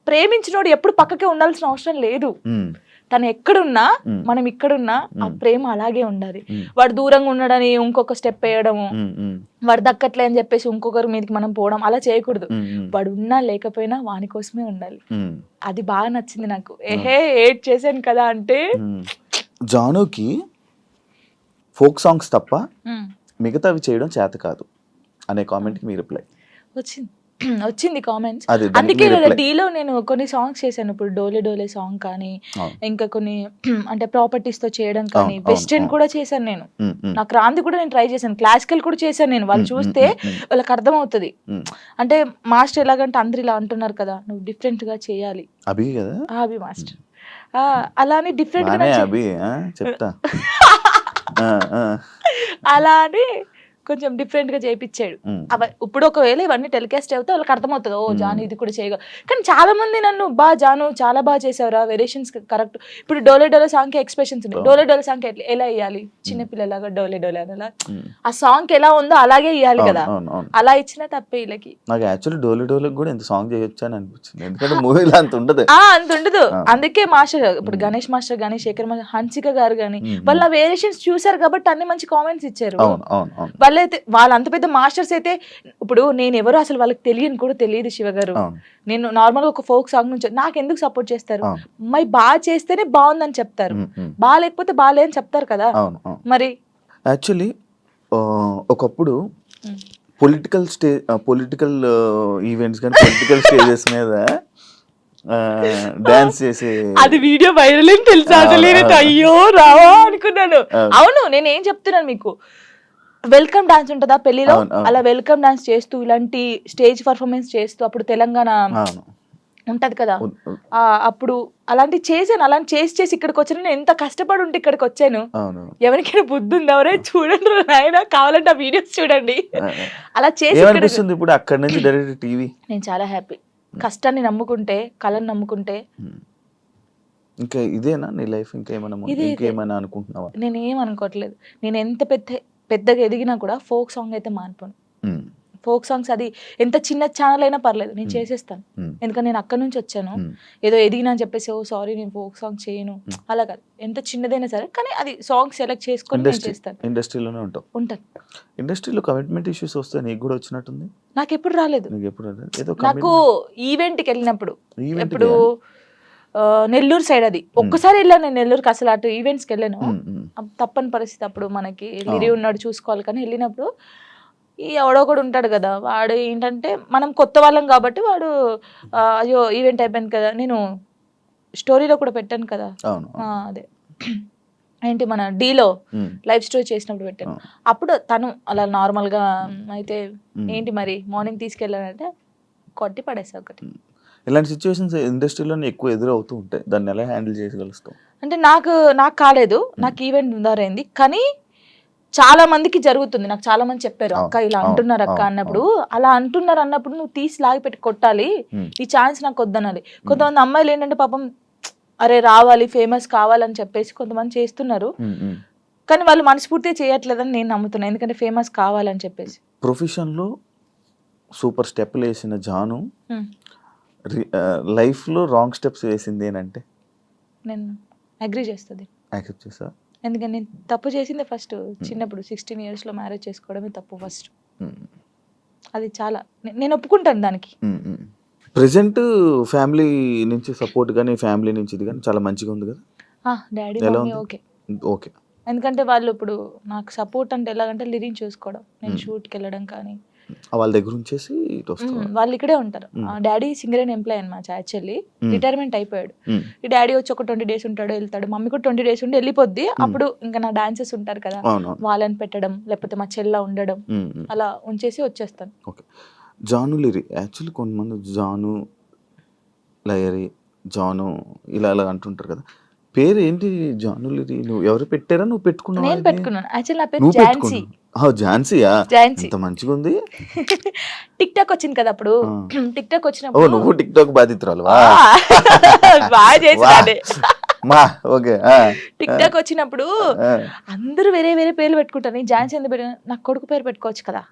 ప్రేమించినోడు ఎప్పుడు పక్కకే ఉండాల్సిన అవసరం లేదు. తను ఎక్కడున్నా మనం ఇక్కడున్నా ఆ ప్రేమ అలాగే ఉండాలి. వాడు దూరంగా ఉండడని ఇంకొక స్టెప్ వేయడము, వాడు దక్కట్లే అని చెప్పేసి ఇంకొకరి మీదకి మనం పోవడం అలా చేయకూడదు. వాడు ఉన్నా లేకపోయినా వాని కోసమే ఉండాలి. అది బాగా నచ్చింది నాకు. ఏడ్ చేశాను కదా అంటే, జానుకి ఫోక్ సాంగ్స్ తప్ప మిగతావి చేయడం చేత కాదు అనే కామెంట్కి మీ రిప్లై వచ్చింది కామెంట్స్. అందుకే డీలో నేను కొన్ని సాంగ్స్ చేశాను. ఇప్పుడు డోలే డోలే సాంగ్ కానీ, ఇంకా కొన్ని అంటే ప్రాపర్టీస్ తో చేయడం కానీ, వెస్టర్న్ కూడా చేశాను నేను. నాకు రాంది కూడా నేను ట్రై చేశాను, క్లాసికల్ కూడా చేశాను నేను. వాళ్ళు చూస్తే వాళ్ళకి అర్థం అవుతుంది. అంటే మాస్టర్ ఎలాగంటే అందరు ఇలా అంటున్నారు కదా, నువ్వు డిఫరెంట్ గా చేయాలి. అభి కదా, అభి మాస్టర్ అలానే డిఫరెంట్ గా అలా అని కొంచెం డిఫరెంట్ గా చేయించాడు. ఇప్పుడు ఒకవేళ ఇవన్నీ టెలికాస్ట్ అవుతే వాళ్ళకి అర్థమవుతుంది, ఓ జాను ఇది కూడా చేయగలరు. కానీ చాలా మంది నన్ను జాను చాలా బాగా చేసావురా, వేరియేషన్స్ కరెక్ట్. ఇప్పుడు డోలే డోలే సాంగ్ కి ఎక్స్ప్రెషన్స్ ఉన్నాయి, డోలే డోలే సాంగ్ ఎలా వేయాలి, చిన్నపిల్లలాగా డోలే డోలే అనేలా ఆ సాంగ్ ఎలా ఉందో అలాగే ఇవ్వాలి కదా, అలా ఇచ్చినా తప్పే వీళ్ళకి. నాకు యాక్చువల్లీ డోలే డోలే కూడా ఎంత సాంగ్ చేయొచ్చు అని అనిపించింది, ఎందుకంటే మూవీలో అంత ఉండదు. అంత ఉండదు. అందుకే మాస్టర్ ఇప్పుడు గణేష్ మాస్టర్ కానీ, శేఖర్ మాస్టర్, హన్సిక గారు కానీ వాళ్ళ వేరియేషన్స్ చూసారు కాబట్టి అన్ని మంచి కామెంట్స్ ఇచ్చారు. వాళ్ళ అంత పెద్ద మాస్టర్స్ అయితే, ఇప్పుడు నేను ఎవరు అసలు వాళ్ళకి తెలియని కూడా తెలియదు శివ గారు. నేను నార్మల్ గా ఒక ఫోక్ సాంగ్ నుంచి నాకు ఎందుకు సపోర్ట్ చేస్తారు, మరి బాగా చేస్తేనే బాగుందని చెప్తారు, బాగా లేకపోతే బాగాలేదని చెప్తారు కదా. మరి యాక్చువల్లీ ఒకప్పుడు పొలిటికల్ ఈవెంట్స్ కానీ పొలిటికల్ స్టేజెస్ మీద డాన్స్ చేసే అది వీడియో వైరల్ అని తెలుసా, అయ్యో రావా అనుకున్నాను. అవును, నేను ఏం చెప్తున్నాను మీకు, వెల్కమ్ డాన్స్ ఉంటుందా పెళ్లిలో, అలా వెల్కమ్ డాన్స్ చేస్తూ ఇలాంటి స్టేజ్ పర్ఫార్మెన్స్ చేస్తూ, అప్పుడు తెలంగాణ ఉంటది కదా, అప్పుడు అలాంటి చేశాను. అలాంటి చేసి ఇక్కడికి వచ్చాను. నేను ఎంత కష్టపడి ఉంటే ఇక్కడికి వచ్చాను. ఎవరికైనా బుద్ధి ఉంది, ఎవరే చూడండి నాయన, కావాలంటే ఆ వీడియోస్ చూడండి. అలా చేసి ఇప్పుడు అక్కడ నుంచి డైరెక్ట్ టీవీ. నేను చాలా హ్యాపీ. కష్టాన్ని నమ్ముకుంటే, కళను నమ్ముకుంటే. ఇంకా ఇదేనా నీ లైఫ్, ఇంకేమైనా అనుకుంటున్నావా? నేను ఏం అనుకోవట్లేదు. నేను ఎంత పెద్దగా ఎదిగినా కూడా ఫోక్ సాంగ్ అయితే మానిపోను. ఫోక్ సాంగ్స్ అది ఎంత చిన్న ఛానల్ అయినా పర్లేదు నేను చేసేస్తాను. ఎందుకంటే నేను అక్కడ నుంచి వచ్చాను, ఏదో ఎదిగినా అని చెప్పేసి ఓ సారీ నేను ఫోక్ సాంగ్ చేయను అలా కాదు, ఎంత చిన్నదైనా సరే కానీ అది సాంగ్ సెలెక్ట్ చేసుకొని నేను చేస్తాను. ఇండస్ట్రీలోనే ఉంటాను. ఇండస్ట్రీలో కమిట్మెంట్ ఇష్యూస్ వస్తే నీకు కూడా వచ్చినట్టుంది? నాకు ఎప్పుడు రాలేదు. నాకు ఈవెంట్కి వెళ్ళినప్పుడు ఎప్పుడు నెల్లూరు సైడ్ అది ఒక్కసారి వెళ్ళాను నేను నెల్లూరుకి, అసలు అటు ఈవెంట్స్కి వెళ్ళాను, తప్పని పరిస్థితి అప్పుడు మనకి లిరి ఉన్నాడు చూసుకోవాలి. కానీ వెళ్ళినప్పుడు ఈ ఎవడో కూడా ఉంటాడు కదా, వాడు ఏంటంటే మనం కొత్త వాళ్ళం కాబట్టి వాడు అయ్యో ఈవెంట్ అయిపోయింది కదా, నేను స్టోరీలో కూడా పెట్టాను కదా అదే ఏంటి మన డీలో లైవ్ స్టోరీ చేసినప్పుడు పెట్టాను. అప్పుడు తను అలా నార్మల్గా అయితే ఏంటి మరి మార్నింగ్ తీసుకెళ్ళానంటే కొట్టి పడేసా ఒకటి. ఇలాంటి సిచ్యువేషన్స్ ఇండస్ట్రీలో ఎక్కువ ఎదురవుతూ ఉంటాయి, దాన్ని ఎలా హ్యాండిల్ చేయగలుగుతాం? అంటే నాకు కాలేదు, నాకు ఈవెంట్ ఉందారైంది కానీ చాలా మందికి జరుగుతుంది. నాకు చాలా మంది చెప్పారు అక్క ఇలా అంటున్నారు అక్క అన్నప్పుడు, అలా అంటున్నారు అన్నప్పుడు నువ్వు తీసి లాగి పెట్టి కొట్టాలి, ఈ ఛాన్స్ నాకు వద్దనాలి. కొంతమంది అమ్మాయిలు ఏంటంటే పాపం అరే రావాలి ఫేమస్ కావాలని చెప్పేసి కొంతమంది చేస్తున్నారు, కానీ వాళ్ళు మనస్ఫూర్తిగా చేయట్లేదని నేను నమ్ముతున్నాను, ఎందుకంటే ఫేమస్ కావాలని చెప్పేసి. ప్రొఫెషన్లో సూపర్ స్టెప్లు వేసిన జాను లైఫ్లో రాంగ్ స్టెప్స్ వేసింది ఏంటంటే నేను అగ్రీ చేస్తుంది. యాక్సెప్ట్ చేసా? ఎందుకంటే నేను తప్పు చేసింది ఫస్ట్ చిన్నప్పుడు 16 years మ్యారేజ్ చేసుకోవడమే తప్పు ఫస్ట్. అది చాలా నేను ఒప్పుకుంటాను దానికి. ప్రెసెంట్ ఫ్యామిలీ నుంచి సపోర్ట్ కానీ ఫ్యామిలీ నుంచి ఇది కానీ చాలా మంచిగా ఉంది కదా? డాడీ మమ్మీ ఓకే ఓకే, ఎందుకంటే వాళ్ళు ఇప్పుడు నాకు సపోర్ట్ అంటే ఎలాగంటే లిరిక్ చూసుకోవడం, నేను షూట్కి వెళ్ళడం కానీ వాళ్ళ దగ్గర ఉంచేసి వాళ్ళు ఇక్కడే ఉంటారు. డాడీ సింగర్ అండ్ ఎంప్లాయ్ అనమాట, యాక్చువల్లీ రిటైర్మెంట్ అయిపోయాడు. ఈ డాడీ వచ్చి ఒక 20 days ఉంటాడు వెళ్తాడు, మమ్మీ కూడా 20 days ఉండి వెళ్ళిపోద్ది. అప్పుడు ఇంకా నా డాన్సెస్ ఉంటారు కదా వాళ్ళని పెట్టడం, లేకపోతే మా చెల్ల ఉండడం, అలా ఉంచేసి వచ్చేస్తాను. ఓకే. జాను లిరి యాక్చువల్లీ కొంతమంది జాను లయరి జాను ఇలా అలా అంటుంటారు కదా, పేరు ఏంటి జాను లిరి? నువ్వు ఎవరు పెట్టారా, నువ్వు పెట్టుకున్నావు? నేను పెట్టుకున్నాను. యాక్చువల్లీ నా పేరు ఝాన్సీ. ఝాన్సీయా? ఝాన్సీ మంచిగా ఉంది. టిక్ టాక్ వచ్చింది కదా అప్పుడు, టిక్ టాక్ వచ్చినప్పుడు నువ్వు టిక్ టాక్ బాధితురాలు బాగా చేసి టిక్ టాక్ వచ్చినప్పుడు అందరూ వేరే వేరే పేర్లు పెట్టుకుంటారు. ఝాన్సీ ఎందుకు పెట్టిన, నాకు కొడుకు పేరు పెట్టుకోవచ్చు కదా,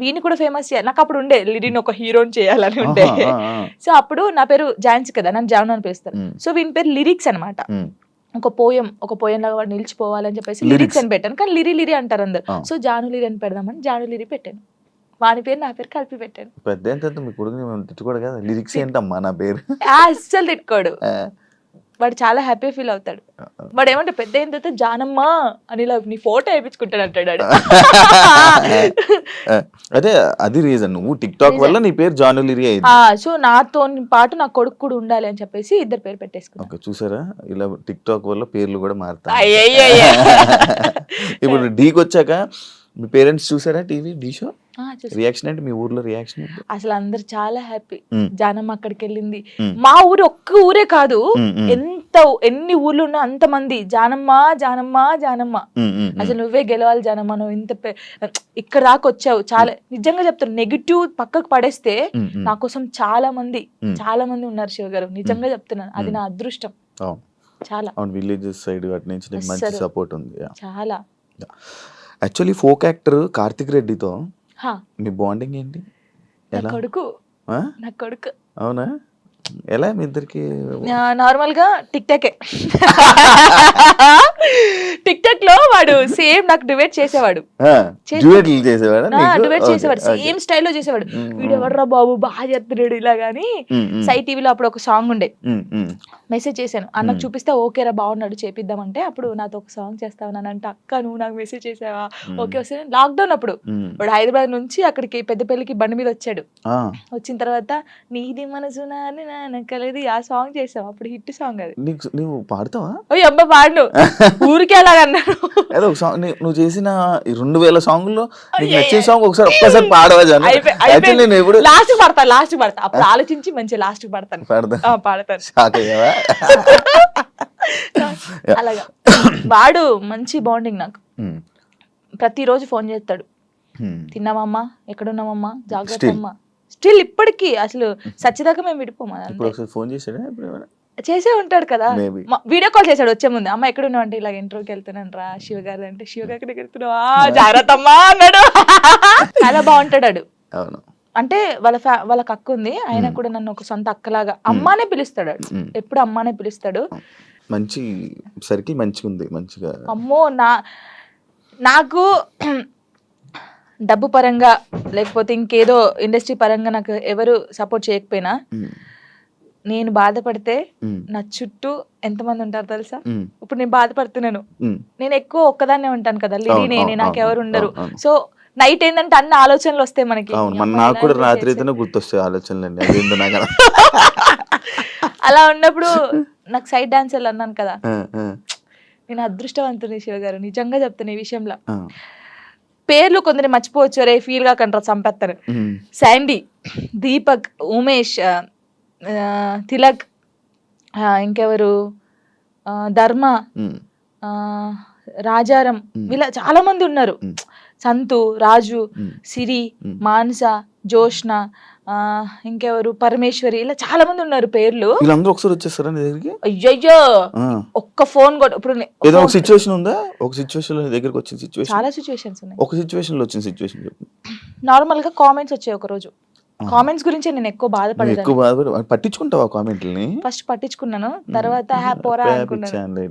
వీని కూడా ఫేమస్ చేయాలి. నాకు అప్పుడు ఉండే లిరిని ఒక హీరోని చేయాలని ఉండే. సో అప్పుడు నా పేరు ఝాన్సీ కదా, నన్ను జాను అని పిలుస్తారు. సో వీని పేరు లిరిక్స్ అనమాట. ఒక పోయం లాగా వాడు నిలిచిపోవాలని చెప్పేసి లిరిక్స్ అని పెట్టాను, కానీ లిరి అంటారు అందరు. సో జాను లిరి అని పెడదామని జాను లిరి పెట్టాను. వాని పేరు నా పేరు కలిపి పెట్టాను. పెద్ద మీ కొడుకు తిట్టుకోడు కదా, లిరిక్స్ ఏంటమ్మా నా పేరు అస్సలు తిట్టుకోడు, వాడు చాలా హ్యాపీ ఫీల్ అవుతాడు. వాడు ఏమంటే పెద్ద అయిన తర్వాత జానమ్మ అని ఇలా నీ ఫోటో వేయించుకుంటాడు అంటాడు. అదే అది రీజన్, నువ్వు టిక్ టాక్ వల్ల నీ పేరు జాను లిరి అయింది. సో నాతో పాటు నా కొడుకు కూడా ఉండాలి అని చెప్పేసి ఇద్దరు పేరు పెట్టేసుకున్నాను. ఓకే, చూసారా ఇలా టిక్ టాక్ వల్ల పేర్లు కూడా మారుతాయి. ఇప్పుడు డీకి వచ్చాక మీ పేరెంట్స్ చూసారా టీవీ డీ షో? రియాక్షన్ అంటే మీ ఊర్లో రియాక్షన్ అసలు అందరు చాలా హ్యాపీ. జానమ్మ అక్కడికి వెళ్ళింది. మా ఊరు ఒక్క ఊరే కాదు, ఎన్ని ఊర్లు ఉన్నా అంత మంది జానమ్మ జానమ్మ జానమ్మ, అసలు నువ్వే గెలవాలి జానమ్మ, నువ్వు ఇంత ఇక్కడ దాకా వచ్చావు. చాలా నిజంగా చెప్తాను, నెగిటివ్ పక్కకు పడేస్తే నా కోసం చాలా మంది ఉన్నారు శివ గారు, నిజంగా చెప్తున్నాను. అది నా అదృష్టం. చాలా విలేజెస్ సైడ్ అటు నుంచి మంచి సపోర్ట్ ఉంది చాలా. యాక్చువల్లీ ఫోక్ యాక్టర్ కార్తిక్ రెడ్డితో మీ బాండింగ్ ఏంటి? కొడుకు నా కొడుకు. అవునా? ఎలా మీ ఇద్దరికి? నార్మల్ గా టిక్ టాక్ లో వాడు సేమ్ నాకు డిబేట్ చేసేవాడు, సేమ్ స్టైల్లో చేసేవాడు. వీడు ఎవర్రా బాబు బాగా చెప్తున్నాడు ఇలా గానీ. సై టీవీలో అప్పుడు ఒక సాంగ్ ఉండే, మెసేజ్ చేశాను అన్నకు చూపిస్తే ఓకేరా బాగున్నాడు చేపిద్దామంటే, అప్పుడు నాతో ఒక సాంగ్ చేస్తావనంటే అక్క నువ్వు నాకు మెసేజ్ చేసావా? ఓకే వస్తే లాక్డౌన్ అప్పుడు వాడు హైదరాబాద్ నుంచి అక్కడికి పెద్దపల్లికి బండి మీద వచ్చాడు. వచ్చిన తర్వాత నీది మనసు నానకలేదు ఆ సాంగ్ చేసావు, అప్పుడు హిట్ సాంగ్ అది. నువ్వు పాడతావా? ఓ అబ్బా పాడు, ఊరికే అలాగన్నాడు. నువ్వు చేసిన 2000 సాంగుల్లో నీకు నచ్చిన సాంగ్ ఒక్కసారి పాడవా? లాస్ట్ పడతా అప్పుడు ఆలోచించి మంచి లాస్ట్ పడతాను. అలాగా వాడు మంచి బాండింగ్ నాకు. ప్రతిరోజు ఫోన్ చేస్తాడు, తిన్నావమ్మా, ఎక్కడున్నావమ్మా, జాగ్రత్త అమ్మా. స్టిల్ ఇప్పటికీ అసలు సచ్చిదాకా మేము విడిపోమా. చేసే ఉంటాడు కదా, వీడియో కాల్ చేశాడు వచ్చే ముందు, అమ్మ ఎక్కడ ఉన్నావు అంటే ఇలా ఇంటర్వ్యూకి వెళ్తున్నాను రా శివ గారు అంటే, శివ గారి దగ్గర వెళ్తున్నావా, జాగ్రత్త అమ్మా అన్నాడు. చాలా బాగుంటాడు. అవును. అంటే వాళ్ళకి అక్క ఉంది, ఆయన కూడా నన్ను ఒక సొంత అక్కలాగా అమ్మానే పిలుస్తాడు, ఎప్పుడు అమ్మానే పిలుస్తాడు. మంచి సర్కిల్ మంచిగా ఉంది, మంచిగా. అమ్మో నాకు డబ్బు పరంగా లేకపోతే ఇంకేదో ఇండస్ట్రీ పరంగా నాకు ఎవరు సపోర్ట్ చేయకపోయినా, నేను బాధపడితే నా చుట్టూ ఎంతమంది ఉంటారు తెలుసా? ఇప్పుడు నేను బాధపడుతున్నాను, నేను ఎక్కువ ఒక్కదాన్నే ఉంటాను కదా, లిరి నేనే, నాకెవరు ఉండరు. సో నైట్ ఏంటంటే అన్ని ఆలోచనలు వస్తాయి మనకి. నాకు కూడా రాత్రి అయితేనే గుర్తొస్తాయి ఆలోచనలు. అలా ఉన్నప్పుడు నాకు సైడ్ డాన్సర్లు అన్నాను కదా, నేను అదృష్టవంతుని శివ గారు, నిజంగా చెప్తాను ఈ విషయంలో. పేర్లు కొందరు మర్చిపోవచ్చు, రే ఫీల్ గా కంటారు, చంపేస్తారు. శాండీ, దీపక్, ఉమేష్, తిలక్, ఇంకెవరు, ధర్మ, రాజారం, వీళ్ళ చాలా మంది ఉన్నారు. సంతు, రాజు, సిరి, మానస, జోష్న, ఇంకెవరు, పరమేశ్వరి, ఇలా చాలా మంది ఉన్నారు పేర్లు. వీళ్ళందరూ ఒకసారి వచ్చేస్తారా నీ దగ్గరికి? అయ్యయ్యో, ఒక్క ఫోన్ కూడా ఇప్పుడు ఏదో ఒక సిచువేషన్ ఉందా? ఒక సిచువేషన్ లో దగ్గరికి వచ్చిన సిచువేషన్? చాలా సిచువేషన్స్ ఉన్నాయి. ఒక సిచువేషన్ లో వచ్చిన సిచువేషన్ చెప్పు. నార్మల్ గా కామెంట్స్ వచ్చాయి ఒక రోజు, కామెంట్స్ గురించి నేను ఎక్కువ బాధపడేదాన్ని. పట్టించుకుంటావా కామెంట్లని? ఫస్ట్ పట్టించుకున్నాను, తర్వాత పోరా అనుకున్నాను.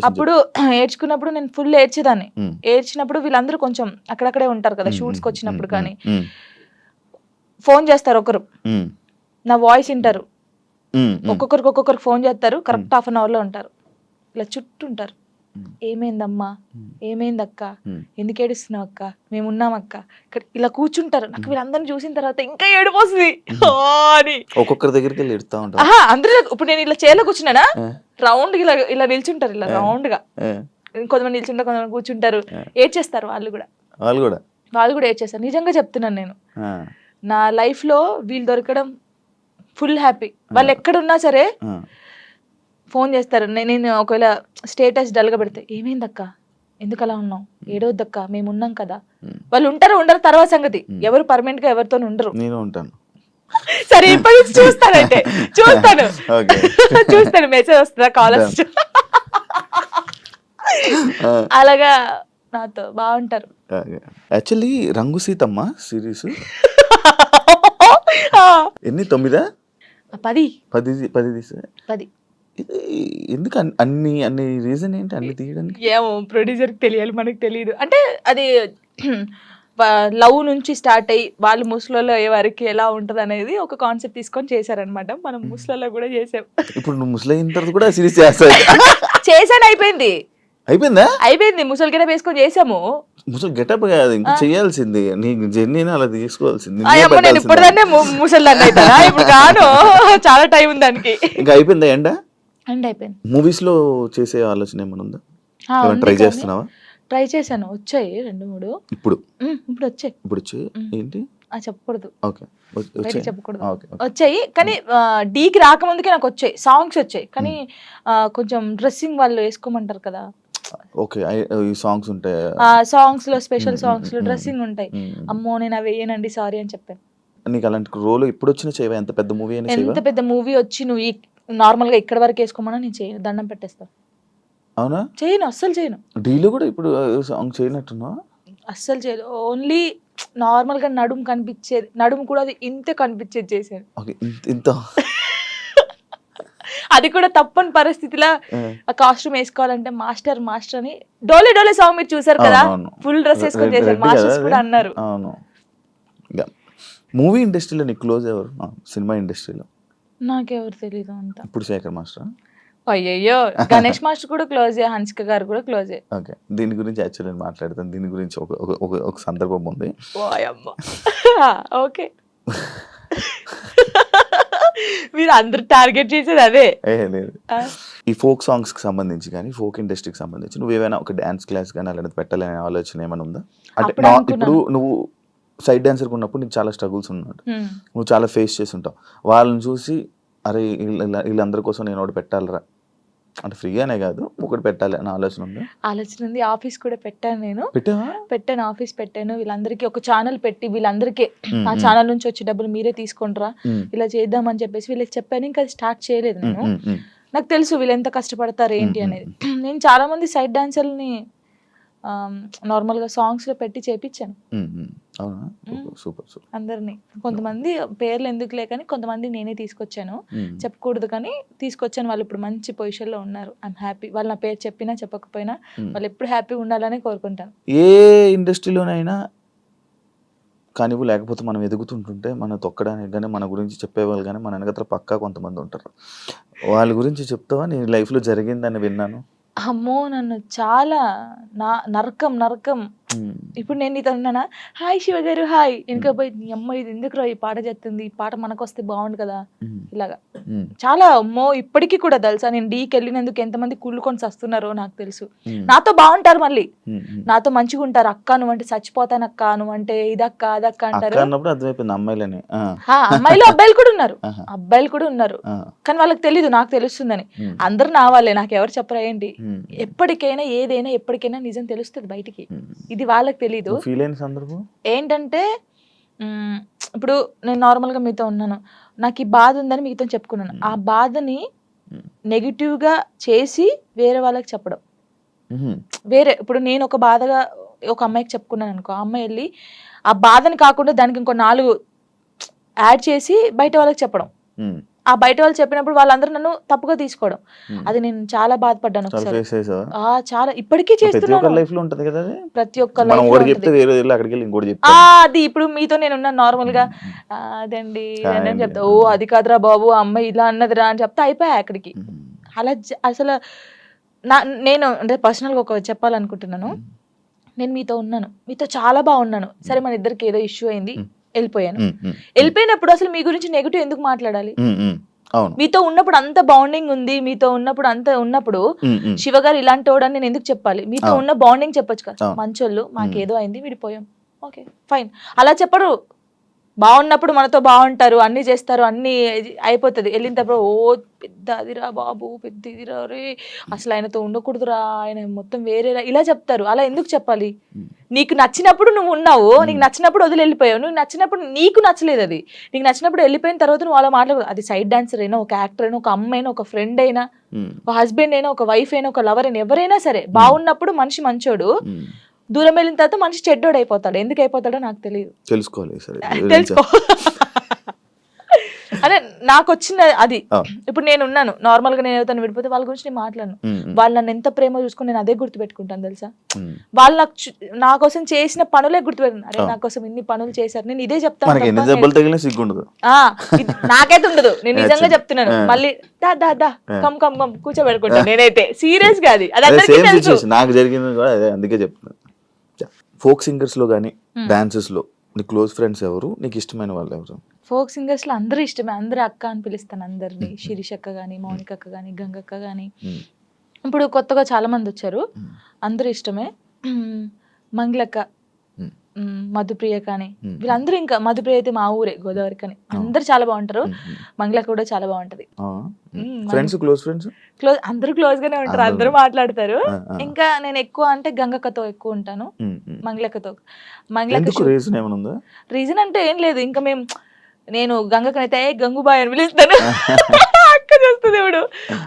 అప్పుడు ఏడ్చుకున్నప్పుడు నేను ఫుల్ ఏడ్చేదాన్ని. ఏడ్చినప్పుడు వీళ్ళందరూ కొంచెం అక్కడక్కడే ఉంటారు కదా షూట్స్కి వచ్చినప్పుడు, కానీ ఫోన్ చేస్తారు ఒకరు, నా వాయిస్ వింటారు, ఒక్కొక్కరికి ఫోన్ చేస్తారు, కరెక్ట్ హాఫ్ అన్ అవర్ లో ఉంటారు, ఇలా చుట్టూ ఉంటారు. ఏమైందమ్మా, ఏమైందక్క, ఎందుకు ఏడుస్తున్నావు అక్క, మేము ఉన్నాం అక్క, ఇక్కడ ఇలా కూర్చుంటారు. నాకు వీళ్ళందరిని చూసిన తర్వాత ఇంకా ఏడిపోతుంది అని ఒక్కొక్కరి దగ్గరికి వెళ్ళి ఎడుతా ఉంటారు. అందరూ ఇప్పుడు నేను ఇలా చైర్లో కూర్చున్నానా, రౌండ్ ఇలా నిల్చుంటారు, ఇలా రౌండ్ గా కొంతమంది నిల్చుంటారు, కొంతమంది కూర్చుంటారు, ఏడ్చేస్తారు. వాళ్ళు కూడా ఏడ్చేస్తారు. నిజంగా చెప్తున్నాను, నేను నా లైఫ్ లో వీళ్ళు దొరకడం ఫుల్ హ్యాపీ. వాళ్ళు ఎక్కడున్నా సరే ఫోన్ చేస్తారు. నేను ఒకవేళ స్టేటస్ డల్గా పెడితే, ఏమైందక్క, ఎందుకు అలా ఉన్నావు, ఏడవద్దక్క, మేము ఉన్నాం కదా. వాళ్ళు ఉండరు తర్వాత సంగతి, ఎవరు పర్మనెంట్ గా ఎవరితో ఉండరు. నేను ఉంటాను. సరే ఇప్పటి నుంచి చూస్తాను మెసేజ్ వస్తుందా, కాల్ వస్తుంది, అలాగా నాతో బాగుంటారు. యాక్చువల్లీ రంగు సీతమ్మ సిరీస్ ఎన్ని 9? 10 ఎందుకు అన్ని రీజన్ ఏంటి అన్ని తీయడానికి? ఏమో ప్రొడ్యూసర్కి తెలియాలి, మనకు తెలియదు. అంటే అది లవ్ నుంచి స్టార్ట్ అయ్యి వాళ్ళు ముసలలో అయ్యే వరకు ఎలా ఉంటది అనేది ఒక కాన్సెప్ట్ తీసుకొని చేశారనమాట. మనం ముసలలో కూడా చేసాం. ఇప్పుడు నువ్వు ముసలైన తర్వాత కూడా సిరీస్ చేస్తావు? చేశాను, అయిపోయింది. ముసలి గెటప్ వేసుకొని చేసాము. ముసలి గెటప్ కాదు, ఇంకా చేయాల్సింది నీ జర్నీని అలా తీసుకోవాల్సింది. నేను ఇప్పుడుదాన్నే ముసలిదాన్ని అవుతానా? ఇప్పుడు కాను, చాలా టైం ఉంది దానికి. ఇంకా అయిపోయిందా? అయిపోయింది. మూవీస్ లో చేసే ఆలోచన ఏమైనా ఉందా? ట్రై చేస్తున్నావా? ట్రై చేశాను, వచ్చాయి 2-3. ఇప్పుడు వచ్చాయి ఏంటి చెప్పకూడదు, చెప్పకూడదు. ఓకే. వచ్చాయి కానీ డీకి రాకముందుకే నాకు వచ్చాయి, సాంగ్స్ వచ్చాయి. కానీ కొంచెం డ్రెస్సింగ్ వాళ్ళు వేసుకోమంటారు కదా, ఓకే, ఈ సాంగ్స్ ఉంటాయి, సాంగ్స్ లో స్పెషల్ సాంగ్స్ లో డ్రెస్సింగ్ ఉంటాయి. అమ్మో నేను అవి వేయనండి, సారీ అని చెప్పాను. నీకు అలాంటి రోల్ ఎప్పుడు వచ్చిన చేయవా? ఎంత పెద్ద మూవీ అయినా, ఎంత పెద్ద మూవీ వచ్చి నువ్వు నార్మల్ గా ఇక్కడ వరకు వేసుకోమన్నా నేను చేయను, దండం పెట్టేస్తా. అవునా? చేయను, అస్సలు చేయను. డీలో కూడా ఇప్పుడు సాంగ్ చేయనట్టున్నా? అస్సలు చేయదు. ఓన్లీ నార్మల్ గా నడుము కనిపించేది, నడుము కూడా అది ఇంత కనిపించేది చేశాను. ఇంత అది కూడా తప్పని పరిస్థితిలో ఆ కాస్ట్యూమ్ వేసుకోవాలంటే మాస్టర్ అని డోలే సాంగ్ మీరు చూసారు కదా, ఫుల్ డ్రెస్ వేసుకొని చేశారు. మాస్టర్స్ కూడా అన్నారు. మూవీ ఇండస్ట్రీలో నీకు క్లోజ్ ఎవరు? సినిమా ఇండస్ట్రీలో నాకెవరు తెలీదు అంత. ఇప్పుడు శేఖర్ మాస్టర్? అయ్యయ్యో, గణేష్ మాస్టర్ కూడా క్లోజే, హన్సిక గారు కూడా క్లోజే. ఓకే, దీని గురించి యాక్చువల్లీ నేను మాట్లాడతాను. దీని గురించి ఒక సందర్భం ఉంది. ఓకే, మీరు అందరు టార్గెట్ చేసేది అదే. లేదు, ఈ ఫోక్ సాంగ్స్ కి సంబంధించి కానీ ఫోక్ ఇండస్ట్రీకి సంబంధించి నువ్వు ఏమైనా ఒక డాన్స్ క్లాస్ కానీ అలాంటిది పెట్టాలనే ఆలోచన ఏమైనా ఉందా? అంటే ఇప్పుడు నువ్వు సైడ్ డాన్సర్ ఉన్నప్పుడు నీకు చాలా స్ట్రగుల్స్ ఉన్నాడు, నువ్వు చాలా ఫేస్ చేసి ఉంటావు. వాళ్ళని చూసి అరే వీళ్ళందరి కోసం నేను ఒకటి పెట్టాలరా, అంటే ఫ్రీగానే కాదు ఒకటి పెట్టాలి అని ఆలోచన ఉంది. ఆఫీస్ కూడా పెట్టాను, నేను పెట్టాను, ఆఫీస్ పెట్టాను. వీళ్ళందరికీ ఒక ఛానల్ పెట్టి వీళ్ళందరికీ ఆ ఛానల్ నుంచి వచ్చే డబ్బులు మీరే తీసుకుంటారా, ఇలా చేద్దామని చెప్పేసి వీళ్ళకి చెప్పాను. ఇంకా స్టార్ట్ చేయలేదు నేను. నాకు తెలుసు వీళ్ళు ఎంత కష్టపడతారు ఏంటి అనేది. నేను చాలా మంది సైడ్ డాన్సర్ని నార్మల్గా సాంగ్స్లో పెట్టి చేపించాను. అవునా, సూపర్ సూపర్. అందరినీ. కొంతమంది పేర్లు ఎందుకులే కానీ కొంతమంది నేనే తీసుకొచ్చాను, చెప్పకూడదు కానీ తీసుకొచ్చాను. వాళ్ళు ఇప్పుడు మంచి పొజిషన్లో ఉన్నారు. I'm happy. వాళ్ళు నా పేరు చెప్పినా చెప్పకపోయినా వాళ్ళు ఎప్పుడు హ్యాపీగా ఉండాలని కోరుకుంటాను. ఏ ఇండస్ట్రీలోనైనా కానివ్వు, లేకపోతే మనం ఎదుగుతుంటుంటే మనం తొక్కడానికి కానీ మన గురించి చెప్పేవాళ్ళు కానీ మన వెనకత్ర పక్కా కొంతమంది ఉంటారు. వాళ్ళ గురించి చెప్తావా? నీ లైఫ్లో జరిగిందని విన్నాను. అమ్మో, నన్ను చాలా నరకం నరకం. ఇప్పుడు నేను నీతో ఉన్నానా, హాయ్ శివ గారు హాయ్, వెనక పోయి నీ అమ్మ ఇది ఎందుకు ఈ పాట చెప్తుంది, ఈ పాట మనకు వస్తే బాగుండు కదా, ఇలాగా చాలా. అమ్మో ఇప్పటికీ కూడా తెలుసా, నేను డీకి వెళ్ళినందుకు ఎంతమంది కుళ్ళుకొని వస్తున్నారో నాకు తెలుసు. నాతో బాగుంటారు, మళ్ళీ నాతో మంచిగా ఉంటారు. అక్క నువ్వంటే చచ్చిపోతాను, అక్క నువ్వంటే ఇదక్క అదక్క అంటారు. అమ్మాయిలు అబ్బాయిలు కూడా ఉన్నారు, అబ్బాయిలు కూడా ఉన్నారు. కానీ వాళ్ళకి తెలీదు, నాకు తెలుస్తుందని. అందరు నా వాళ్ళే, నాకు ఎవరు చెప్పరా ఏంటి. ఎప్పటికైనా ఏదైనా ఎప్పటికైనా నిజం తెలుస్తుంది బయటికి, ఇది వాళ్ళకి తెలీదు. ఏంటంటే ఇప్పుడు నేను నార్మల్ గా మీతో ఉన్నాను, నాకు ఈ బాధ ఉందని మీతో చెప్పుకున్నాను. ఆ బాధని నెగిటివ్ గా చేసి వేరే వాళ్ళకి చెప్పడం వేరే. ఇప్పుడు నేను ఒక బాధగా ఒక అమ్మాయికి చెప్పుకున్నాను అనుకో, ఆ అమ్మాయి వెళ్ళి ఆ బాధని కాకుండా దానికి ఇంకో 4 యాడ్ చేసి బయట వాళ్ళకి చెప్పడం. ఆ బయట వాళ్ళు చెప్పినప్పుడు వాళ్ళందరూ నన్ను తప్పుగా తీసుకోవడం, అది నేను చాలా బాధపడ్డాను ఒకసారి. చాలా ఇప్పటికీ చేస్తున్నాను, ప్రతి ఒక్క అది. ఇప్పుడు మీతో నేను ఉన్నాను నార్మల్ గా, అదండి అని చెప్తా, ఓ అది కాదురా బాబు అమ్మాయి ఇలా అన్నదిరా అని చెప్తా, అయిపోయా అక్కడికి. అలా అసలు నేను అంటే పర్సనల్ గా ఒక చెప్పాలనుకుంటున్నాను. నేను మీతో ఉన్నాను, మీతో చాలా బాగున్నాను, సరే మన ఇద్దరికి ఏదో ఇష్యూ అయింది, వెళ్ళిపోయాను. వెళ్ళిపోయినప్పుడు అసలు మీ గురించి నెగిటివ్ ఎందుకు మాట్లాడాలి? మీతో ఉన్నప్పుడు అంత బాండింగ్ ఉంది, మీతో ఉన్నప్పుడు అంత ఉన్నప్పుడు శివ గారు ఇలాంటి వాడని నేను ఎందుకు చెప్పాలి? మీతో ఉన్న బాండింగ్ చెప్పొచ్చు కదా, మంచోళ్ళు మాకేదో అయింది విడిపోయాం, ఓకే ఫైన్. అలా చెప్పరు. బాగున్నప్పుడు మనతో బాగుంటారు, అన్ని చేస్తారు, అన్ని అయిపోతుంది. వెళ్ళిన తర్వాత ఓ పెద్ద అదిరా బాబు, పెద్ద ఇదిరా రే, అసలు ఆయనతో ఉండకూడదురా, ఆయన మొత్తం వేరేరా, ఇలా చెప్తారు. అలా ఎందుకు చెప్పాలి? నీకు నచ్చినప్పుడు నువ్వు ఉన్నావు, నీకు నచ్చినప్పుడు వదిలి వెళ్ళిపోయావు. నువ్వు నచ్చినప్పుడు నీకు నచ్చలేదు, అది నీకు నచ్చినప్పుడు వెళ్ళిపోయిన తర్వాత నువ్వు అలా మాట్లాడదు. అది సైడ్ డాన్సర్ అయినా, ఒక యాక్టర్ అయినా, ఒక అమ్మాయి అయినా, ఒక ఫ్రెండ్ అయినా, ఒక హస్బెండ్ అయినా, ఒక వైఫ్ అయినా, ఒక లవర్ అయినా, ఎవరైనా సరే బాగున్నప్పుడు మనిషి మంచోడు, దూరం వెళ్ళిన తర్వాత మనిషి చెడ్డోడు అయిపోతాడు. ఎందుకు అయిపోతాడో నాకు తెలియదు, తెలుసుకో. అదే నాకు వచ్చిన అది. ఇప్పుడు నేను ఉన్నాను నార్మల్ గా, నేను ఎవరితో విడిపోతే వాళ్ళ గురించి నేను మాట్లాడను. వాళ్ళు నన్ను ఎంత ప్రేమ చూసుకుని నేను అదే గుర్తుపెట్టుకుంటాను తెలుసా. వాళ్ళు నా కోసం చేసిన పనులే గుర్తుపెట్టుకున్నాను. అరే నా కోసం ఇన్ని పనులు చేశారు, నేను ఇదే చెప్తాను. నాకైతే ఉండదు, నేను నిజంగా చెప్తున్నాను. మళ్ళీ దా దా దా కమ్ కమ్ కమ్ కూర్చోబెట్టుకుంటాను నేనైతే, సీరియస్ గా. అది నాకు జరిగింది కూడా అదే, అందుకే చెప్తున్నాను. ఫోక్ సింగర్స్ లో కానీ డాన్సెస్ లో నీ క్లోజ్ ఫ్రెండ్స్ ఎవరు, నీకు ఇష్టమైన వాళ్ళు ఎవరు? ఫోక్ సింగర్స్ లో అందరూ ఇష్టమే, అందరూ అక్క అని పిలుస్తాను అందరినీ. శిరీష్ అక్క గానీ, మౌనిక అక్క గానీ, గంగక్క గానీ, ఇప్పుడు కొత్తగా చాలా మంది వచ్చారు, అందరూ ఇష్టమే. మంగళక్క, మధుప్రియ కానీ, వీళ్ళందరూ. ఇంకా మధుప్రియ అయితే మా ఊరే, గోదావరి కానీ. అందరు చాలా బాగుంటారు, మంగళక్క కూడా చాలా బాగుంటది. క్లోజ్ అందరూ క్లోజ్ గానే ఉంటారు, అందరూ మాట్లాడతారు. ఇంకా నేను ఎక్కువ అంటే గంగక్కతో ఎక్కువ ఉంటాను, మంగళక్కతో. మంగళక్క రీజన్ అంటే ఏం లేదు, ఇంకా నేను గంగక్కనైతే గంగుబాయ్ అని పిలుస్తాను, అక్క చేస్తుంది ఇప్పుడు.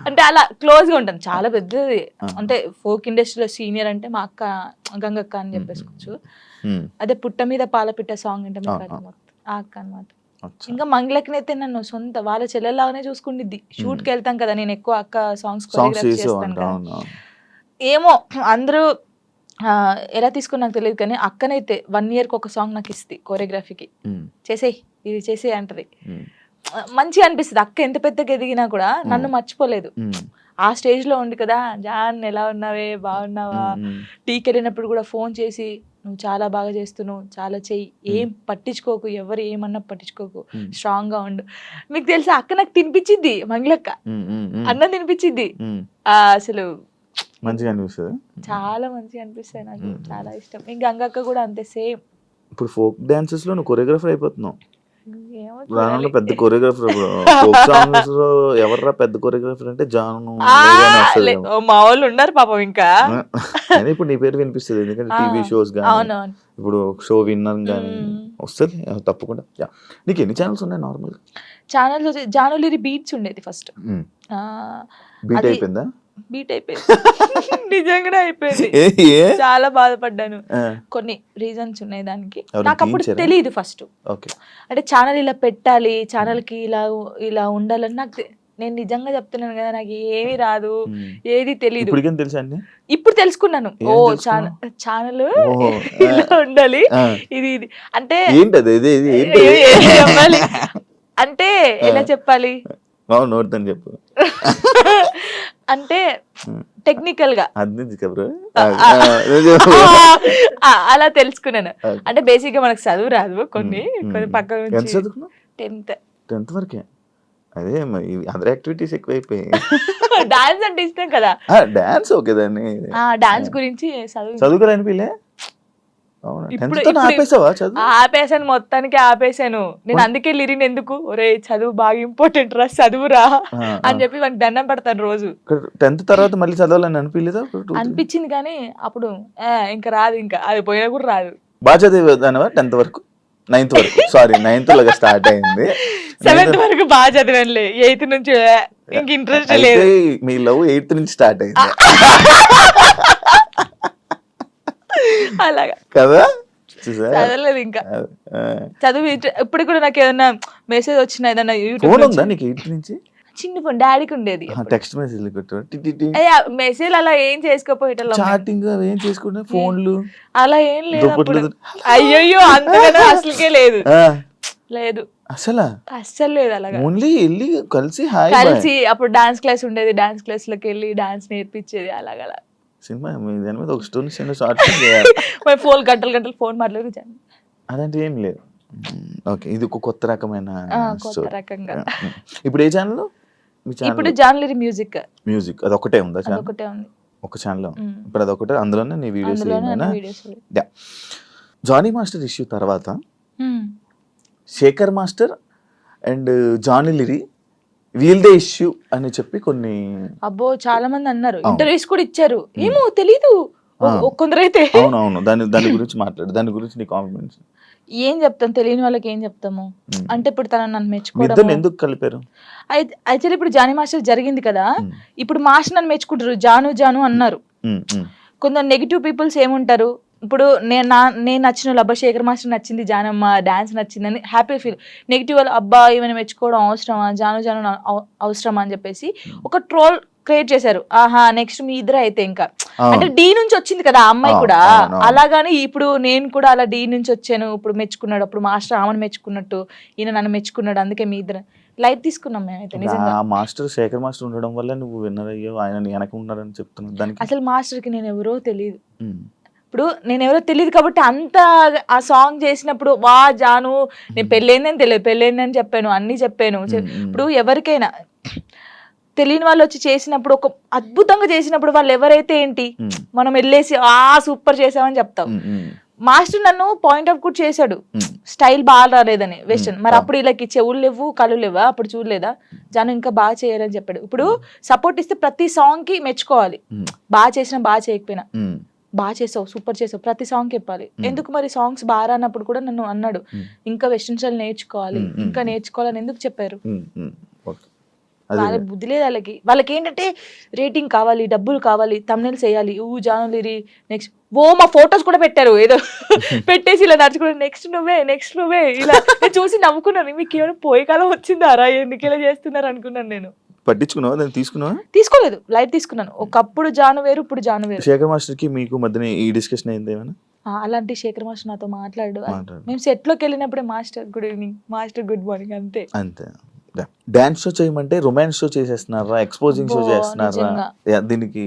అంటే అలా క్లోజ్ గా ఉంటాను, చాలా పెద్దది. అంటే ఫోక్ ఇండస్ట్రీలో సీనియర్ అంటే మా అక్క గంగక్క అని చెప్పేసుకోవచ్చు. అదే పుట్ట మీద పాలపిట్ట సాంగ్ అంటే ఆ అక్క అనమాట. ఇంకా మంగళక్కనైతే నన్ను సొంత వాళ్ళ చెల్లెల్లాగానే చూసుకుండిద్ది. షూట్ కి వెళ్తాం కదా, నేను ఎక్కువ అక్క సాంగ్స్ కొరియోగ్రాఫ్ చేస్తాను కదా. ఏమో అందరూ ఎలా తీసుకుని నాకు తెలియదు, కానీ అక్కనైతే 1 year కి ఒక సాంగ్ నాకు ఇస్తుంది కొరియోగ్రఫీకి. చేసేయి ఇది చేసేయి అంటది, మంచిగా అనిపిస్తుంది. అక్క ఎంత పెద్దగా ఎదిగినా కూడా నన్ను మర్చిపోలేదు. ఆ స్టేజ్ లో ఉంది కదా, జాన్ ఎలా ఉన్నావే, బాగున్నావా, టీకి వెళ్ళినప్పుడు కూడా ఫోన్ చేసి నువ్వు చాలా బాగా చేస్తున్నావు, చాలా చెయ్యి, ఏం పట్టించుకోకు, ఎవరు ఏమన్నా పట్టించుకోకు, స్ట్రాంగ్ గా ఉండు. మీకు తెలుసా అక్క నాకు తినిపించింది, మంగళక్క అన్నం తినిపించింది. అసలు మంచిగా అనిపిస్తుంది, చాలా మంచిగా అనిపిస్తుంది, నాకు చాలా ఇష్టం. ఇంకా గంగక్క కూడా అంతే సేమ్. ఇప్పుడు ఫోక్ డాన్సెస్ లో నువ్వు కొరియోగ్రాఫర్ అయిపోతున్నావు, రానున్న పెద్ద కొరియోగ్రాఫర్. ఫోక్ సాంగ్స్ లో ఎవర్రా పెద్ద కొరియోగ్రాఫర్ అంటే జాను, మా వాళ్ళు ఉన్నారు పాపం. ఇంకా ఇప్పుడు నీ పేరు వినిపిస్తుంది, ఎందుకంటే టీవీ షోస్ కానీ, ఇప్పుడు షో విన్నర్ కానీ వస్తుంది తప్పకుండా. నీకు ఎన్ని ఛానల్స్ ఉన్నాయి నార్మల్? ఛానల్స్ జానులిరి బీట్స్ ఉండేది ఫస్ట్, బీట్ అయిపోయిందా? బీట్ అయిపోయింది. నిజంగానే అయిపోయింది. ఏ చాలా బాధపడ్డాను. ఆ, కొన్ని రీజన్స్ ఉన్నాయి దానికి. ఎవరు నాకు అప్పుడు తీయించారా? తెలియదు ఫస్ట్. ఓకే. అంటే ఛానల్ ఇలా పెట్టాలి, ఛానల్ కి ఇలా ఉండాలని నాకు నేను నిజంగా చెప్తున్నాను కదా, నాకు ఏమీ రాదు, ఉమ్. ఏది తెలీదు. ఇప్పటికేం తెలుసా అండి? ఇప్పుడు తెలుసుకున్నాను. ఏం ఓ తెలుసుకున్నావు? ఛానల్ ఓహో, ఇలా ఉండాలి, ఆ. ఇది అంటే ఏంటది ఇది ఏంటి? ఏం చెప్పాలి అంటే ఎలా చెప్పాలి నోడుతాను చెప్పు. అంటే టెక్నికల్ గా అది కబరు అలా తెలుసుకున్నాను. అంటే బేసిక్ గా మనకు చదువు రాదు, కొన్ని పక్క ఎంత నుంచి చదువుకున్నావు? 10th వరకే. అదే అదర్ యాక్టివిటీస్ ఎక్కువైపోయాయి. డాన్స్ అంటే ఇష్టం కదా, డాన్స్ ఓకే దాన్ని డాన్స్ గురించి చదువుకోలేని పిల్లే. అవునా? ఇప్పుడు 10th తోనే ఆపేసావా చదువు? ఆపేసాను, మొత్తానికి ఆపేసాను. నేను అందుకే లిరిన్ ఎందుకు, ఒరే చదువు బాగా ఇంపార్టెంట్ రా, చదువురా అని చెప్పి వానికి దండం పెడతాను రోజు. 10th తర్వాత మళ్ళీ చదవాలని అనిపించలేదా? అనిపించింది కానీ అప్పుడు ఇంకా రాదు, ఇంకా అది పోయినా కూడా రాదు. బాగా చదివేదానివా 10th వరకు? 9th వరకు, సారీ 9th లాగా స్టార్ట్ అయింది. 7th వరకు బాగా చదివానులే, 8th నుంచి ఇంక ఇంట్రెస్ట్ లేదు. అయితే మీ లవ్ 8th నుంచి స్టార్ట్ అయింది అలాగా కదా? చూసా? చదవలేదు ఇంకా చదువు. ఇప్పుడు కూడా నాకు ఏదన్నా మెసేజ్ వచ్చినా ఏదన్నా ఫోన్ యూట్యూబ్ ఉందా నీకు 8th నుంచి? చిన్న ఫోన్ డాడీకి ఉండేది. టెక్స్ట్ మెసేజ్ మెసేజ్ అలా ఏం చేసుకోపోయేటోళ్ళం, చాటింగ్ అవి ఏం చేసుకుంటే ఫోన్లు అలా ఏం లేదు అప్పుడు. దుప్పట్లు. అయ్యయ్యో అంతగానో అసలుకే లేదు, ఆ, లేదు అసలా అస్సలు లేదు. అలాగా ఓన్లీ వెళ్ళి కలిసి హాయ్ కలిసి అప్పుడు డాన్స్ క్లాస్ ఉండేది, డాన్స్ క్లాస్ లోకి వెళ్ళి డాన్స్ నేర్పించేది. అలాగలా సినిమా దాని మీద ఒక స్టోరీ షార్ట్ చేయాలి. మరి గంటలు ఫోన్ మాట్లాడి అదంటే ఏం లేదు. ఓకే, ఇది ఒక కొత్త రకమైన కొత్త story. రకంగా. ఇప్పుడు ఏ ఛానల్? మీ ఇప్పుడు ఛానల్ జాన్లరీ మ్యూజిక్ మ్యూజిక్ అది ఒకటే ఉందా ఛానల్? ఒకటే ఉంది, ఒక ఛానల్. ఇప్పుడు అదొకటే, అందులోనే నీ వీడియోస్ అందులోనే ఏమైనా? అన్ని వీడియోస్. జానీ మాస్టర్ ఇష్యూ తర్వాత శేఖర్ మాస్టర్ అండ్ జానీ లిరి వీల్దే ఇష్యూ అని చెప్పి కొన్ని అబ్బో చాలా మంది అన్నారు, ఇంటర్వ్యూస్ కూడా ఇచ్చారు. ఏమో తెలీదు కొందరైతే. అవునవును, దాని గురించి మాట్లాడు, దాని గురించి నీ కాంప్లిమెంట్స్. ఏం చెప్తాం, తెలియని వాళ్ళకి ఏం చెప్తాము. అంటే ఇప్పుడు తన నన్ను ఇద్దరు మెచ్చుకోవడం, ఎందుకు కలిపారు? యాక్చువల్లీ ఇప్పుడు జానీ మాస్టర్ జరిగింది కదా, ఇప్పుడు మాస్టర్ నన్ను మెచ్చుకుంటారు, జాను అన్నారు. కొందరు నెగిటివ్ పీపుల్స్ ఏముంటారు, ఇప్పుడు నేను నచ్చిన వాళ్ళు, అబ్బా శేఖర్ మాస్టర్ నచ్చింది, జానమ్మ డాన్స్ నచ్చిందని హ్యాపీ ఫీల్. నెగిటివ్ వాళ్ళు, అబ్బా ఈమెను మెచ్చుకోవడం అవసరమా, జాను అవసరమా అని చెప్పేసి ఒక ట్రోల్ క్రియేట్ చేశారు. ఆహా నెక్స్ట్ మీ ఇద్దరు అయితే ఇంకా, అంటే డి నుంచి వచ్చింది కదా ఆ అమ్మాయి కూడా, అలాగాని ఇప్పుడు నేను కూడా అలా డి నుంచి వచ్చాను, ఇప్పుడు మెచ్చుకున్నాడు, అప్పుడు మాస్టర్ ఆమెను మెచ్చుకున్నట్టు ఈయన నన్ను మెచ్చుకున్నాడు, అందుకే మీ ఇద్దరు లైట్ తీసుకున్నాం మేమైతే. నిజంగా మాస్టర్ శేఖర్ మాస్టర్ ఉండడం వల్ల నువ్వు విన్నర్ అయ్యో, ఆయన వెనక ఉన్నాడని చెప్తున్నావు. దానికి అసలు మాస్టర్ కి నేను ఎవరో తెలియదు. ఇప్పుడు నేను ఎవరో తెలియదు కాబట్టి అంత ఆ సాంగ్ చేసినప్పుడు వా జాను నేను పెళ్ళైందని తెలియదు, పెళ్ళైందని చెప్పాను, అన్ని చెప్పాను. ఇప్పుడు ఎవరికైనా తెలియని వాళ్ళు వచ్చి చేసినప్పుడు, ఒక అద్భుతంగా చేసినప్పుడు వాళ్ళు ఎవరైతే ఏంటి, మనం వెళ్ళేసి సూపర్ చేసామని చెప్తాం. మాస్టర్ నన్ను పాయింట్ అవుట్ కూడా చేశాడు, స్టైల్ బాగా రాలేదని వెస్టర్న్. మరి అప్పుడు వీళ్ళకి చెవులు లేవు, కళ్ళు లేవా, అప్పుడు చూడలేదా, జాను ఇంకా బాగా చేయాలని చెప్పాడు. ఇప్పుడు సపోర్ట్ ఇస్తే ప్రతి సాంగ్ కి మెచ్చుకోవాలి, బాగా చేసినా బాగా చేయకపోయినా, బాగా చేసావు సూపర్ చేసావు ప్రతి సాంగ్ చెప్పాలి. ఎందుకు మరి సాంగ్స్ బాగా రానప్పుడు కూడా నన్ను అన్నాడు, ఇంకా వెస్టర్న్ స్టైల్ నేర్చుకోవాలి, ఇంకా నేర్చుకోవాలని ఎందుకు చెప్పారు. వాళ్ళ బుద్ధి లేదు వాళ్ళకి ఏంటంటే రేటింగ్ కావాలి, డబ్బులు కావాలి, తమ్నెల్స్ వేయాలి, జాను లిరి నెక్స్ట్ మా ఫొటోస్ కూడా పెట్టారు, ఏదో పెట్టేసి ఇలా నడుచుకుంటే నెక్స్ట్ నువ్వే ఇలా చూసి నవ్వుకున్నాను. మీకు ఏమైనా పోయే కాలం వచ్చిందారా, ఎందుకు ఇలా చేస్తున్నారు అనుకున్నాను. నేను పట్టించుకున్నావా, దాన్ని తీసుకోలేదు, లైట్ తీసుకున్నాను. ఒకప్పుడు జాను వేరు, ఇప్పుడు జాను వేరు. శేఖర్ మాస్టర్ కి మీకు మధ్యన ఈ డిస్కషన్ అయింది ఏమైనా? అలాంటి శేఖర్ మాస్టర్ నాతో మాట్లాడు, మేము సెట్ లోకి వెళ్ళినప్పుడే master good evening, master good morning, అంతే. డాన్స్ షో చేయమంటే రొమాన్స్ షో చేసేస్తున్నారా, ఎక్స్పోజింగ్ షో చేస్తున్నారా, దీనికి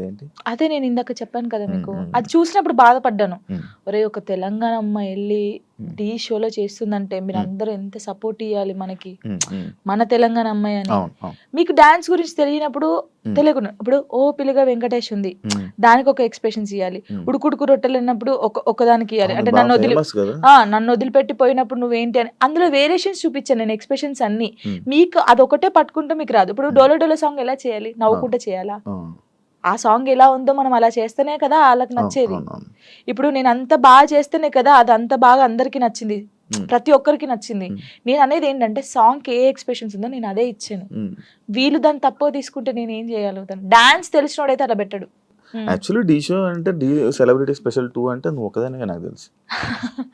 ఏంటి? అదే నేను ఇందాక చెప్పాను కదా మీకు, అది చూసినప్పుడు బాధపడ్డాను. ఒరే ఒక తెలంగాణ అమ్మాయి వెళ్ళి డి షోలో చేస్తుందంటే మీరు అందరూ ఎంత సపోర్ట్ ఇవ్వాలి మనకి, మన తెలంగాణ అమ్మాయి అని. మీకు డాన్స్ గురించి తెలియనప్పుడు తెలియకుండా, ఇప్పుడు ఓ పిల్లగా వెంకటేష్ ఉంది, దానికి ఒక ఎక్స్ప్రెషన్స్ ఇవ్వాలి. ఉడుకుడుకు రొట్టెలు అన్నప్పుడు ఒకదానికి ఇవ్వాలి. అంటే నన్ను వదిలిపెట్టి పోయినప్పుడు నువ్వేంటి అని అందులో వేరియేషన్స్ చూపించాను నేను, ఎక్స్ప్రెషన్స్ అన్ని. మీకు అదొకటే పట్టుకుంటే మీకు రాదు. ఇప్పుడు డోలో సాంగ్ ఎలా చేయాలి, నవ్వుకుంటే చేయాలా, ఆ సాంగ్ ఎలా ఉందో మనం అలా చేస్తేనే కదా వాళ్ళకి నచ్చేది. ఇప్పుడు నేను అంత బాగా చేస్తేనే కదా అది అంత బాగా అందరికి నచ్చింది. ప్రతి ఒక్కరికి నచ్చింది. నేను అనేది ఏంటంటే సాంగ్కి ఏ ఎక్స్ప్రెషన్స్ ఉందో నేను అదే ఇచ్చాను. వీళ్ళు దాన్ని తక్కువ తీసుకుంటే నేను ఏం చేయగలుగుతాను? డాన్స్ తెలిసినోడైతే అలా పెట్టాడు. యాక్చువల్లీ డీ షో అంటే డీ సెలబ్రిటీ స్పెషల్ 2 అంటే నువ్వు ఒక్కదానివే నాకు తెలుసు.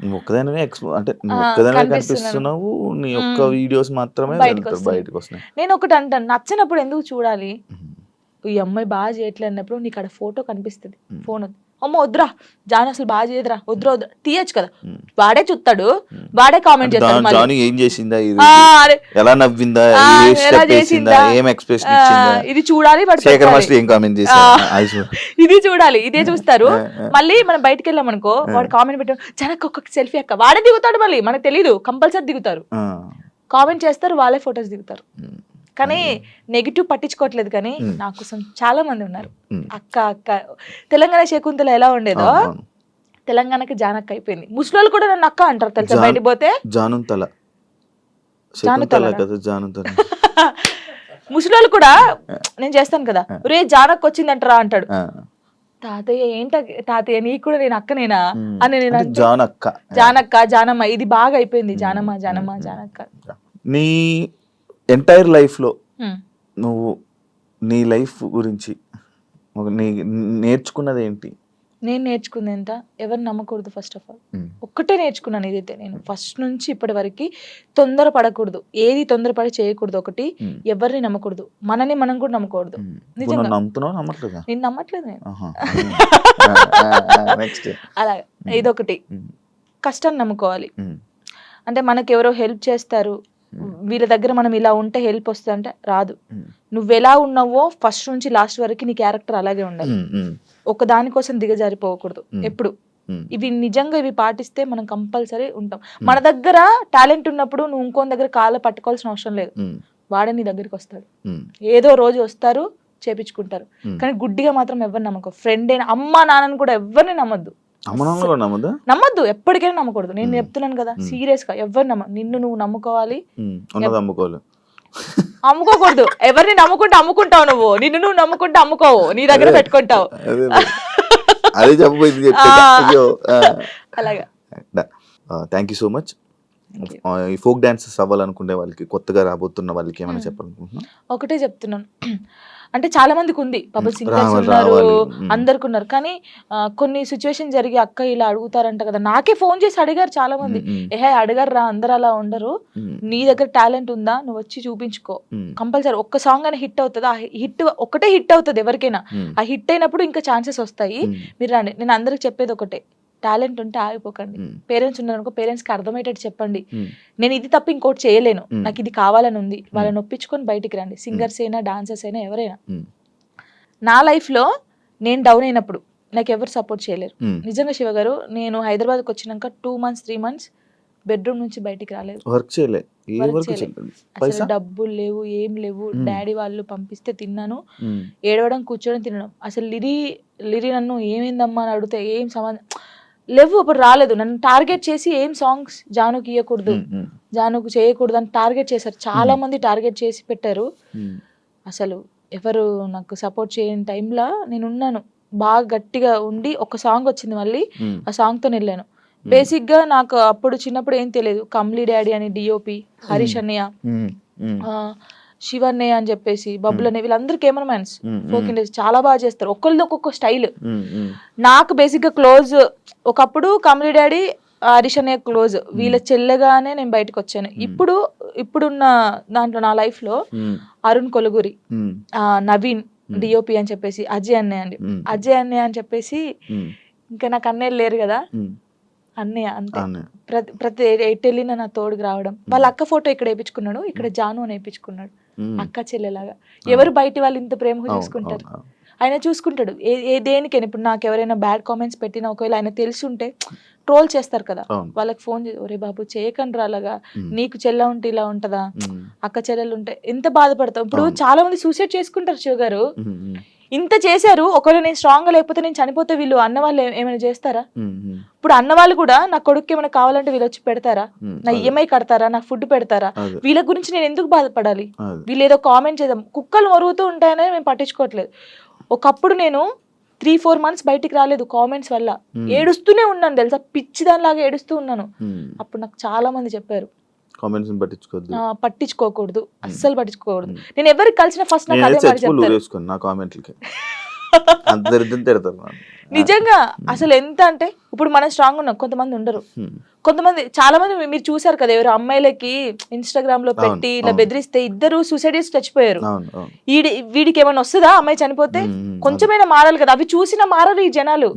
నువ్వు ఒక్కదానివే అంటే నువ్వు ఒక్కదానివే కనిపిస్తున్నావు. నీ యొక్క వీడియోస్ మాత్రమే బయటకు వస్తున్నాయి. నేను ఒకటి అంటాను, నచ్చినప్పుడు ఎందుకు చూడాలి? ఈ అమ్మాయి బాగా చేయట్లేదు అన్నప్పుడు నీకు అక్కడ ఫోటో కనిపిస్తుంది, ఫోన్ అమ్మ వద్దురా జాను అసలు బాగా చేయదురా, వద్దురా వద్దురా తీయచ్చు కదా. వాడే చూస్తాడు, వాడే కామెంట్ చేస్తాడు. జాను ఏం చేసిందా, ఎలా నవ్విందా, ఎలా చేసిందా, ఏం ఎక్స్ప్రెషన్ ఇచ్చిందా, ఇది చూడాలి. శేఖర్ మాస్టర్ ఏం కామెంట్ చేశారు, ఇది చూడాలి, ఇదే చూస్తారు. మళ్ళీ మనం బయటకు వెళ్ళాం అనుకో, వాడు కామెంట్ పెట్టాడు జనకు ఒక్కొక్క సెల్ఫీ అక్క, వాడే దిగుతాడు. మళ్ళీ మనకు తెలీదు, కంపల్సరీ దిగుతారు, కామెంట్ చేస్తారు, వాళ్ళే ఫొటోస్ దిగుతారు. కానీ నెగిటివ్ పట్టించుకోవట్లేదు. కానీ నా కోసం చాలా మంది ఉన్నారు. అక్క అక్క తెలంగాణ శకుంతల ఎలా ఉండేదో తెలంగాణకి జానక్క అయిపోయింది. ముసలోళ్ళు కూడా నన్ను అక్క అంటారు తెలుసా, బయటికి పోతే ముసలోళ్ళు కూడా నేను చేస్తాను కదా, రే జానక్క వచ్చిందంటారా అంటాడు. తాతయ్య ఏంట తాతయ్య నీకు కూడా నేను అక్కనేనా అని నేను జానక్క జానమ్మ ఇది బాగా అయిపోయింది. జానమ్మ జానమ్మ జానక్క. నీ ఎంటైర్ లైఫ్లో నువ్వు నీ లైఫ్ గురించి నేర్చుకున్నది ఏంటి? నేను నేర్చుకుంది ఎంత, ఎవరు నమ్మకూడదు. ఫస్ట్ ఆఫ్ ఆల్ ఒక్కటే నేర్చుకున్నాను. ఇదైతే నేను ఫస్ట్ నుంచి ఇప్పటి వరకు తొందరపడకూడదు, ఏది తొందరపడి చేయకూడదు. ఒకటి, ఎవరిని నమ్మకూడదు, మనని మనం కూడా నమ్మకూడదు. నిజంగా నేను నమ్మట్లేదు. నేను అలాగే ఇదొకటి. కష్టాన్ని నమ్ముకోవాలి. అంటే మనకు ఎవరో హెల్ప్ చేస్తారు, వీళ్ళ దగ్గర మనం ఇలా ఉంటే హెల్ప్ వస్తుంది అంటే రాదు. నువ్వు ఎలా ఉన్నావో ఫస్ట్ నుంచి లాస్ట్ వరకు నీ క్యారెక్టర్ అలాగే ఉండాలి. ఒక దానికోసం దిగజారిపోకూడదు ఎప్పుడు. ఇవి నిజంగా ఇవి పాటిస్తే మనం కంపల్సరీ ఉంటాం. మన దగ్గర టాలెంట్ ఉన్నప్పుడు నువ్వు ఇంకో దగ్గర కాళ్ళ పట్టుకోవాల్సిన అవసరం లేదు. వాడే నీ దగ్గరికి వస్తాడు, ఏదో రోజు వస్తారు, చేపించుకుంటారు. కానీ గుడ్డిగా మాత్రం ఎవరిని నమ్మకం. ఫ్రెండ్ అయినా అమ్మ నాన్నని కూడా ఎవరిని నమ్మద్దు. నమ్మద్దు, ఎప్పటికైనా నమ్మకూడదు. నేను చెప్తున్నాను కదా, సీరియస్ గా ఎవరు నిన్ను నువ్వు నమ్ముకోవాలి, అమ్ముకోకూడదు. ఎవరిని నమ్ముకుంటే అమ్ముకుంటావు నువ్వు, నిన్ను నువ్వు నమ్ముకుంటే అమ్ముకోవు, నీ దగ్గర పెట్టుకుంటావు. అలాగా. Thank you so much. ఈ ఫోక్ డాన్సెస్ అవ్వాలనుకునే వాళ్ళకి, కొత్తగా రాబోతున్న వాళ్ళకి ఏమైనా చెప్పాలనుకుంటున్నా? ఒకటే చెప్తున్నాను, అంటే చాలా మందికి ఉంది, పాప సింగర్స్ ఉన్నారు, అందరికి ఉన్నారు. కానీ కొన్ని సిచ్యువేషన్ జరిగి అక్క ఇలా అడుగుతారంట కదా, నాకే ఫోన్ చేసి అడిగారు చాలా మంది. అడిగారు రా, అందరు అలా ఉండరు, నీ దగ్గర టాలెంట్ ఉందా, నువ్వు వచ్చి చూపించుకో, కంపల్సరీ ఒక్క సాంగ్ అయినా హిట్ అవుతుంది. ఆ హిట్ ఒకటే హిట్ అవుతుంది ఎవరికైనా. ఆ హిట్ అయినప్పుడు ఇంకా ఛాన్సెస్ వస్తాయి, మీరు రండి. నేను అందరికి చెప్పేది ఒకటే, టాలెంట్ ఉంటే ఆగిపోకండి. పేరెంట్స్ ఉన్నారనుకో, పేరెంట్స్ కి అర్థమయ్యేటట్టు చెప్పండి, నేను ఇది తప్ప ఇంకోటి చేయలేను, నాకు ఇది కావాలని ఉంది, వాళ్ళని ఒప్పించుకొని బయటికి రండి. సింగర్స్ అయినా డాన్సర్స్ అయినా ఎవరైనా. నా లైఫ్ లో నేను డౌన్ అయినప్పుడు నాకు ఎవరు సపోర్ట్ చేయలేరు. నిజంగా శివ గారు, నేను హైదరాబాద్కి వచ్చినాక 2 months 3 months బెడ్రూమ్ నుంచి బయటికి రాలేదు. అసలు డబ్బులు లేవు, ఏం లేవు. డాడీ వాళ్ళు పంపిస్తే తిన్నాను, ఏడవడం కూర్చోవడం తినడం. అసలు లిరి నన్ను ఏమైందమ్మా అని అడిగితే ఏం సంబంధం లేవు, అప్పుడు రాలేదు. నన్ను టార్గెట్ చేసి ఏం సాంగ్స్ జానుకి ఇవ్వకూడదు, జానుకు చేయకూడదు అని టార్గెట్ చేశారు. చాలా మంది టార్గెట్ చేసి పెట్టారు. అసలు ఎవరు నాకు సపోర్ట్ చేయని టైంలో నేను ఉన్నాను, బాగా గట్టిగా ఉండి ఒక సాంగ్ వచ్చింది, మళ్ళీ ఆ సాంగ్తో వెళ్ళాను. బేసిక్ గా నాకు అప్పుడు చిన్నప్పుడు ఏం తెలియదు. కమ్లీ డాడీ అని డిఓపి, హరీష్ అన్నయ్య, శివన్నయ్య అని చెప్పేసి, బబ్బులు అనే, వీళ్ళందరూ కెమెరామెన్స్, ఫోక్ ఇండస్ట్రీ చాలా బాగా చేస్తారు. ఒక్కరిది ఒక్కొక్క స్టైల్. నాకు బేసిక్ గా క్లోజ్ ఒకప్పుడు కమ్లీ డాడీ, హరీష్ అన్నయ్య క్లోజ్. వీళ్ళ చెల్లెగానే నేను బయటకు వచ్చాను. ఇప్పుడున్న దాంట్లో నా లైఫ్ లో అరుణ్ కొలుగురి, నవీన్ డిఓపి అని చెప్పేసి, అజయ్ అన్నయ్య అని చెప్పేసి, ఇంకా నాకు అన్నయ్యలు లేరు కదా, అన్నయ్య అంతే. ప్రతి ఎటు వెళ్ళిన నా తోడుకు రావడం. వాళ్ళ అక్క ఫోటో ఇక్కడ వేయించుకున్నాడు, ఇక్కడ జాను అని వేయించుకున్నాడు, అక్క చెల్లెలాగా. ఎవరు బయట వాళ్ళు ఇంత ప్రేమగా చూసుకుంటారు, ఆయన చూసుకుంటాడు. దేనికైనా ఇప్పుడు నాకు ఎవరైనా బ్యాడ్ కామెంట్స్ పెట్టినా, ఒకవేళ ఆయన తెలిసి ఉంటే ట్రోల్ చేస్తారు కదా, వాళ్ళకి ఫోన్ చేసి, ఒరే బాబు చేయకండి అలాగా, నీకు చెల్ల ఉంటే ఇలా ఉంటదా, అక్క చెల్లెలు ఉంటే ఎంత బాధపడతావు. ఇప్పుడు చాలా మంది సూసైడ్ చేసుకుంటారు శివ గారు. ఇంత చేశారు, ఒకవేళ నేను స్ట్రాంగ్ గా లేకపోతే నేను చనిపోతే వీళ్ళు అన్న వాళ్ళు ఏమైనా చేస్తారా? ఇప్పుడు అన్న వాళ్ళు కూడా నా కొడుకు ఏమైనా కావాలంటే వీళ్ళు వచ్చి పెడతారా, నా ఈఎంఐ కడతారా, నాకు ఫుడ్ పెడతారా? వీళ్ళ గురించి నేను ఎందుకు బాధపడాలి? వీళ్ళు ఏదో కామెంట్ చేద్దాం, కుక్కలు మరుగుతూ ఉంటాయనే మేము పట్టించుకోవట్లేదు. ఒకప్పుడు నేను 3-4 months బయటికి రాలేదు కామెంట్స్ వల్ల. ఏడుస్తూనే ఉన్నాను తెలుసా, పిచ్చి దానిలాగా ఏడుస్తూ ఉన్నాను. అప్పుడు నాకు చాలా మంది చెప్పారు కామెంట్స్ పట్టించుకోవద్దు, పట్టించుకోకూడదు, అస్సలు పట్టించుకోకూడదు. నేను ఎవరికి కలిసిన ఫస్ట్ నాకు అదే మాట చెప్తారు. నా కామెంట్లకి అంత దరిద్రం తిడతారు నిజంగా. అసలు ఎంత అంటే ఇప్పుడు మనం స్ట్రాంగ్ ఉన్నాం, కొంతమంది ఉండరు. కొంతమంది చాలా మంది మీరు చూసారు కదా, ఎవరు అమ్మాయిలకి ఇన్స్టాగ్రామ్ లో పెట్టి ఇలా బెదిరిస్తే 2 సూసైడ్ చేసి చచ్చిపోయారు. వీడికి ఏమైనా వస్తుందా అమ్మాయి చనిపోతే? కొంచెమైనా మారాలి కదా. అవి చూసినా మారరు ఈ జనాలు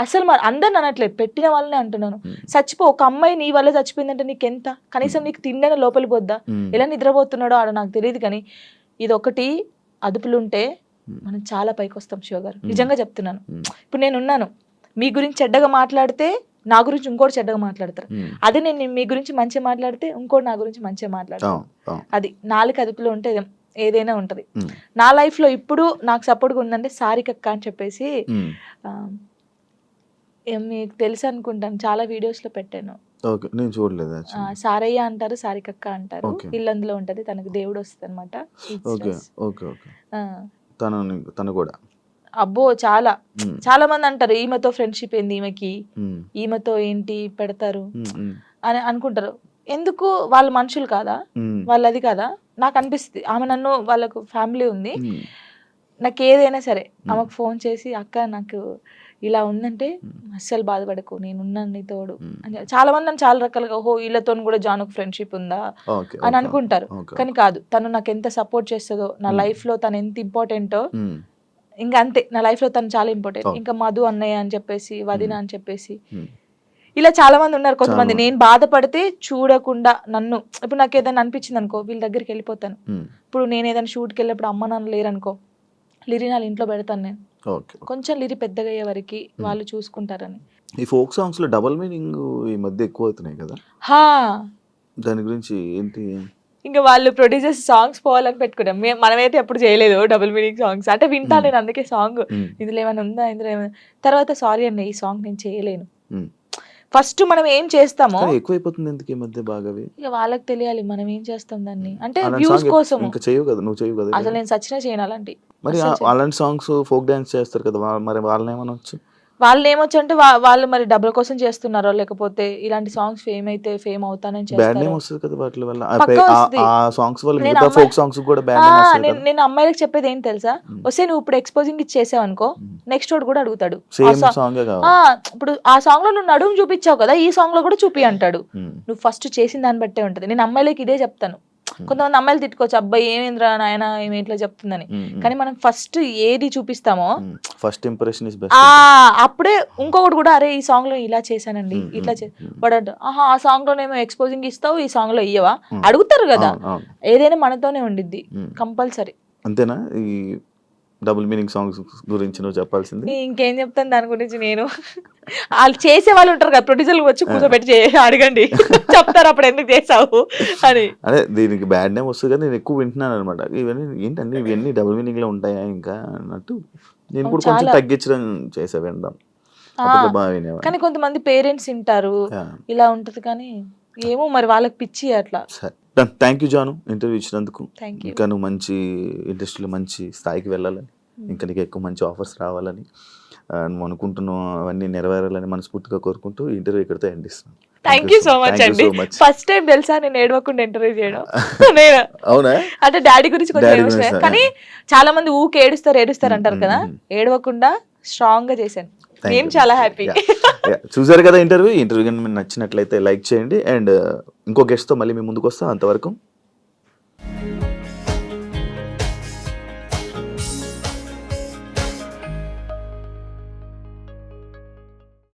అసలు. అందరిని అనట్లేదు, పెట్టిన వాళ్ళనే అంటున్నాను. చచ్చిపో, ఒక అమ్మాయి నీ వల్ల చచ్చిపోయిందంటే నీకెంత, కనీసం నీకు తిండైనా లోపలి పోద్దా? ఎలా నిద్రపోతున్నాడో ఆడ నాకు తెలియదు. కానీ ఇది ఒకటి అదుపులుంటే మనం చాలా పైకి వస్తాం శివ గారు, నిజంగా చెప్తున్నాను. ఇప్పుడు నేను ఉన్నాను, మీ గురించి చెడ్డగా మాట్లాడితే నా గురించి ఇంకోటి చెడ్డగా మాట్లాడతారు. అదే నేను మీ గురించి మంచిగా మాట్లాడితే ఇంకోటి నా గురించి మంచిగా మాట్లాడతారు. అది నాలుగు అదుపులో ఉంటే ఏదైనా ఉంటది. నా లైఫ్ లో ఇప్పుడు నాకు సపోర్ట్గా ఉందంటే సారికక్క అని చెప్పేసి, మీకు తెలుసు అనుకుంటాను, చాలా వీడియోస్ లో పెట్టాను. సారయ్య అంటారు, సారికక్క అంటారు. ఇల్లందులో ఉంటది, తనకు దేవుడు వస్తుంది అనమాట. తను కూడా అబ్బో చాలా చాలా మంది అంటారు ఈమెతో ఫ్రెండ్షిప్ ఏంది, ఈమెతో ఏంటి పెడతారు అని అనుకుంటారు. ఎందుకు? వాళ్ళ మనుషులు కాదా, వాళ్ళు అది కాదా? నాకు అనిపిస్తుంది. ఆమె నన్ను, వాళ్ళకు ఫ్యామిలీ ఉంది, నాకు ఏదైనా సరే ఆమెకు ఫోన్ చేసి అక్క నాకు ఇలా ఉందంటే అస్సలు బాధపడకు, నేనున్నాను నీ తోడు అని. చాలా మంది నన్ను చాలా రకాలుగా, ఓహో వీళ్ళతో కూడా జానుకు ఫ్రెండ్షిప్ ఉందా అని అనుకుంటారు. కానీ కాదు, తను నాకు ఎంత సపోర్ట్ చేస్తుందో, నా లైఫ్ లో తను ఎంత ఇంపార్టెంటో, ఇంకా అంతే. నా లైఫ్ లో తను చాలా ఇంపార్టెంట్. ఇంకా మధు అన్నయ్య అని చెప్పేసి, వదిన అని చెప్పేసి, ఇలా చాలా మంది ఉన్నారు. కొంతమంది నేను బాధపడితే చూడకుండా నన్ను, ఇప్పుడు నాకు ఏదైనా అనిపించింది అనుకో, వీళ్ళ దగ్గరికి వెళ్ళిపోతాను. ఇప్పుడు నేను ఏదైనా షూట్కి వెళ్ళినప్పుడు అమ్మ నాన్న లేరనుకో, లిరి నా ఇంట్లో పెడతాను నేను. కొంచెం లిరి పెద్దగా అయ్యే వరకు వాళ్ళు చూసుకుంటారని. ఈ ఫోక్ సాంగ్స్ లో డబుల్ మీనింగ్ ఈ మధ్య ఎక్కువ అవుతున్నాయి కదా, దాని గురించి ఏంటి? ఇంకా వాళ్ళు ప్రొడ్యూసర్స్ సాంగ్స్ పోవాలని పెట్టుకున్నాం. మనమైతే ఎప్పుడు చేయలేదు డబుల్ మీనింగ్ సాంగ్స్. అంటే వింటా నేను, అందుకే సాంగ్ ఇందులో ఏమైనా ఉందా, ఇందులో ఏమైనా. తర్వాత సారీ అండి, ఈ సాంగ్ నేను చేయలేను. ఫస్ట్ మనం ఏం చేస్తామో ఎక్కువైపోతుంది ఎందుకు ఈ మధ్య బాగా, ఇక వాళ్ళకి తెలియాలి మనం ఏం చేస్తాం దాన్ని. అంటే వ్యూస్ కోసం. ఇంకా చేయవు కదా, నువ్వు చేయవు కదా. అసలు నేను సచ్చినా చేయను అలాంటి. మరి అలాంటి సాంగ్స్ ఫోక్ డాన్స్ చేస్తారు కదా, మరి వాళ్ళని ఏమనొచ్చు? వాళ్ళు ఏమొచ్చు అంటే వాళ్ళు మరి డబ్బుల కోసం చేస్తున్నారో, లేకపోతే ఇలాంటి సాంగ్స్ ఫేమ్ అయితే ఫేమ్ అవుతానని చేస్తారు. నేను అమ్మాయిలకు చెప్పేది ఏంటి తెలుసా, వస్తే నువ్వు ఇప్పుడు ఎక్స్పోజింగ్ ఇచ్చేసావు అనుకో, నెక్స్ట్ వాడు కూడా అడుగుతాడు. ఇప్పుడు ఆ సాంగ్ లో నువ్వు నడుము చూపించావు కదా, ఈ సాంగ్ లో కూడా చూపి అంటాడు. నువ్వు ఫస్ట్ చేసిన దాన్ని బట్టే ఉంటది. నేను అమ్మాయిలకి ఇదే చెప్తాను. కొంతమంది అమ్మాయిలు తిట్టుకోవచ్చు, అబ్బాయి ఏమేంద్రా నాయన ఏమి ఇట్లా చెప్తుందని. కానీ మనం ఫస్ట్ ఏది చూపిస్తామో ఫస్ట్ ఇంప్రెషన్ అప్పుడే ఇంకొకటి కూడా, అరే ఈ సాంగ్ లో ఇలా చేశానండి, ఇట్లా వాడు ఆహా ఆ సాంగ్ లోనేమో ఎక్స్పోజింగ్ ఇస్తావు, ఈ సాంగ్ లో ఇయ్యవా అడుగుతారు కదా. ఏదైనా మనతోనే ఉండిద్ది కంపల్సరీ. అంతేనా? ఈ డబుల్ మీనింగ్ సాంగ్స్ గురించి నువ్వు చెప్పాల్సింది. ఇంకేం చెప్తాను దాని గురించి. నేను వాళ్ళు చేసే వాళ్ళు ఉంటారు కదా, ప్రొడ్యూసర్లు వచ్చి కూర్చోబెట్టి అడగండి, చెప్తారు అప్పుడు ఎందుకు చేసావు అని. అదే దీనికి బ్యాడ్ నేమ్ వస్తుంది కదా, నేను ఎక్కువ వింటున్నాను అనమాట. ఇవన్నీ ఏంటంటే ఇవన్నీ డబుల్ మీనింగ్ లో ఉంటాయా ఇంకా అన్నట్టు నేను కూడా కొంచెం తగ్గించడం చేసా వినడం. కానీ కొంతమంది పేరెంట్స్ వింటారు, ఇలా ఉంటది. కానీ ఏమో మరి వాళ్ళకి పిచ్చి అట్లా. థ్యాంక్ యూ జాను, ఇంటర్వ్యూ ఇచ్చినందుకు. ఇంకా నువ్వు మంచి ఇండస్ట్రీలో మంచి స్థాయికి వెళ్ళాలని, ఇంకా నీకు ఎక్కువ మంచి ఆఫర్స్ రావాలని, నువ్వు అనుకుంటున్నావు అవన్నీ నెరవేరాలని మనస్ఫూర్తిగా కోరుకుంటూ ఈ ఇంటర్వ్యూ ఇక్కడితో ఎండ్ ఇస్తున్నాను. థ్యాంక్ యూ సో మచ్ అండి. ఫస్ట్ టైం తెలుసా నేను ఏడవకుండా ఇంటర్వ్యూ చేయడం. అవునా? అంటే డాడీ గురించి కొంచెం ఏడుస్తాను, కానీ చాలా మంది ఊకే ఏడుస్తారు అంటారు కదా, ఏడవకుండా స్ట్రాంగ్ గా చేశాను. నేను చాలా హ్యాపీ. చూసారు కదా ఇంటర్వ్యూ కానీ మీకు నచ్చినట్లయితే లైక్ చేయండి. అండ్ ఇంకో గెస్ట్ తో మళ్ళీ మీ ముందుకు వస్తాం. అంతవరకు